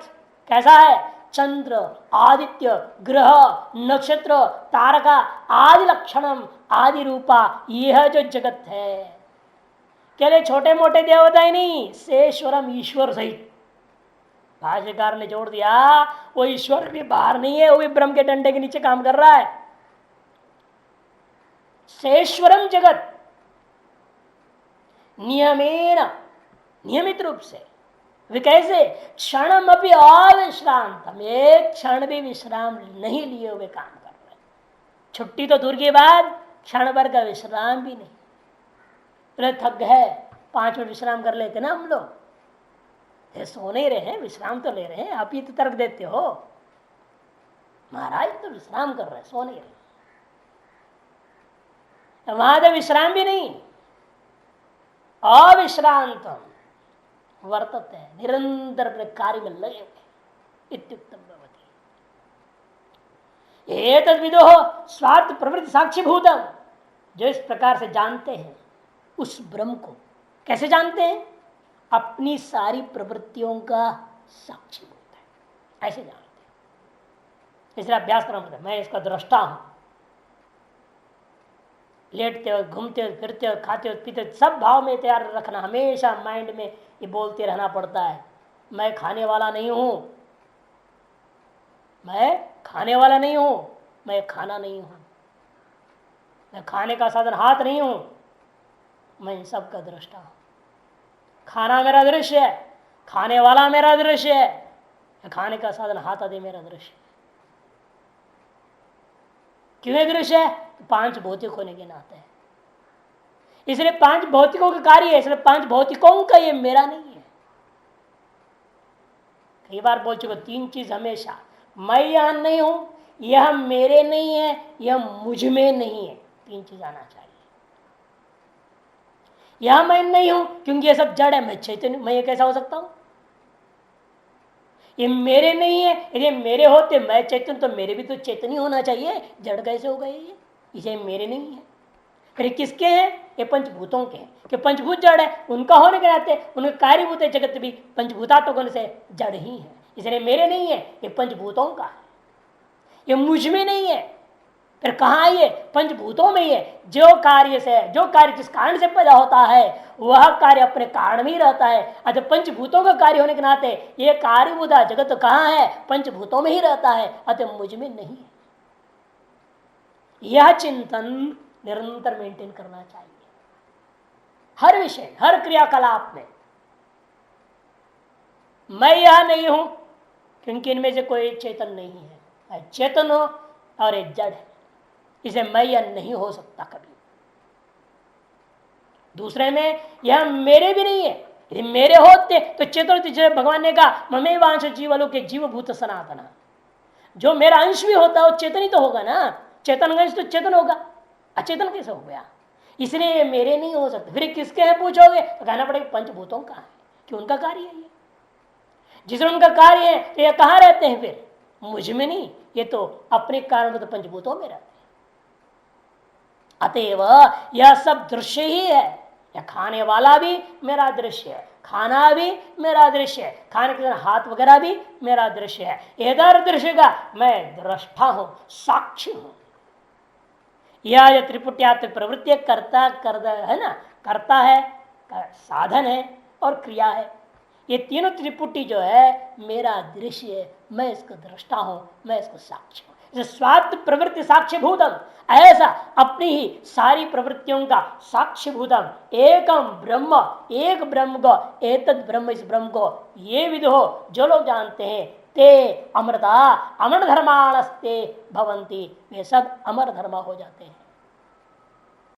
कैसा है, चंद्र आदित्य ग्रह नक्षत्र तारका आदि लक्षणम आदि रूपा यह जो जगत है, केवल छोटे मोटे देवता ही नहीं, शेश्वरम ईश्वर सहित। भाष्यकार ने जोड़ दिया वो ईश्वर भी बाहर नहीं है, वो भी ब्रह्म के डंडे के नीचे काम कर रहा है। शेश्वरम जगत नियमेन, नियमित रूप से, वे कैसे, क्षणम अपनी अविश्रांत, एक क्षण भी विश्राम नहीं लिए हुए काम कर रहे। छुट्टी तो दूर की बात, क्षण भर का विश्राम भी नहीं। तो थक गए 5 मिनट विश्राम कर लेते ना हम लोग, ये सो नहीं रहे हैं, विश्राम तो ले रहे हैं। आप ही तो तर्क देते हो महाराज तो विश्राम कर रहे हैं, सो नहीं रहे। वहां तो विश्राम भी नहीं, अविश्रांत वर्तते हैं, निरंतर अपने कार्य में लगे हुए। इत्युक्तम भवति। एतद् विदो स्वार्थ प्रवृत्ति साक्षीभूतम, जो इस प्रकार से जानते हैं उस ब्रह्म को। कैसे जानते हैं, अपनी सारी प्रवृत्तियों का साक्षी होता है, ऐसे जानते हैं। इसलिए अभ्यास करना पड़ता है। मैं इसका दृष्टा हूं, लेटते हो, घूमते हो, फिरते हो, खाते हो, पीते हो, सब भाव में तैयार रखना, हमेशा माइंड में ये बोलते रहना पड़ता है। मैं खाने वाला नहीं हूं, मैं खाने वाला नहीं हूं, मैं खाना नहीं हूं, मैं खाने का साधन हाथ नहीं हूं, मैं इन सब का दृष्टा हूं। खाना मेरा दृश्य है, खाने वाला मेरा दृश्य है, खाने का साधन हाथ आदि मेरा दृश्य है। क्यों ये दृश्य है? तो पांच भौतिक होने के नाते है, इसलिए पांच भौतिकों का कार्य है, इसलिए पांच भौतिकों का ये मेरा नहीं है। कई बार बोल चुका, तीन चीज हमेशा, मैं यहां नहीं हूं, यह मेरे नहीं है, यह मुझ में नहीं है, तीन चीज आना चाहिए। यहां मैं नहीं हूं क्योंकि ये सब जड़ है, मैं चैतन्य, मैं ये कैसा हो सकता हूं? ये मेरे नहीं है, यदि मेरे होते मैं चैतन्य तो मेरे भी तो चैतन्य होना चाहिए, जड़ कैसे हो गए ये? इसे मेरे नहीं है। फिर किसके हैं? ये पंचभूतों के हैं, कि पंचभूत जड़ है, उनका होने के नाते उनके कार्यभूत जगत भी पंचभूतात्मक होने से जड़ ही है, इसलिए मेरे नहीं है, ये पंचभूतों का है, ये मुझ में नहीं है। फिर कहाँ ये? पंचभूतों में ही है। जो कार्य से, जो कार्य जिस कारण से पैदा होता है वह कार्य अपने कारण में ही रहता है। अतः पंचभूतों का कार्य होने के नाते ये कार्यभूत जगत तो कहाँ है? पंचभूतों में ही रहता है, अतः मुझ में नहीं है। यह चिंतन निरंतर मेंटेन करना चाहिए, हर विषय, हर क्रियाकलाप में। मैं यह नहीं हूं क्योंकि इनमें से कोई चेतन नहीं है, चेतन हो और एक जड़ है, इसे मैं यह नहीं हो सकता कभी। दूसरे में यह मेरे भी नहीं है, यदि मेरे होते तो चेतन, भगवान ने कहा ममे वांश जीवलों के जीवभूत सनातना, जो मेरा अंश भी होता है वो चेतन ही तो होगा ना, चेतन अंश तो चेतन होगा, अचेतन कैसे हो गया? इसलिए ये मेरे नहीं हो सकते। फिर किसके हैं पूछोगे तो कहना पड़ेगा पंचभूतों का है, कि उनका कार्य है ये, जिसमें उनका कार्य है तो ये कहाँ रहते हैं? फिर मुझ में नहीं, ये तो अपने कारण तो पंचभूतों में रहते हैं। अतएव यह सब दृश्य ही है, यह खाने वाला भी मेरा दृश्य है, खाना भी मेरा दृश्य है, खाने के हाथ वगैरह भी मेरा दृश्य है। इधर दृश्य का मैं दृष्टा हूं, साक्षी हूं। यह त्रिपुट्यात्मक प्रवृत्ति करता है ना, करता है, साधन है और क्रिया है। ये तीनों त्रिपुटी जो है मेरा दृश्य है, मैं इसका दृष्टा हूं, मैं इसको साक्षी हूं। स्वार्थ प्रवृत्ति साक्ष्यभूतम, ऐसा अपनी ही सारी प्रवृत्तियों का साक्ष्यभूतम एकम ब्रह्म, एक ब्रह्म को, एतद ब्रह्म, इस ब्रह्म को ये विदो, जो लोग जानते हैं, ते अमृता अमर धर्माणस्ते भवंती, वे सब अमर धर्म हो जाते हैं।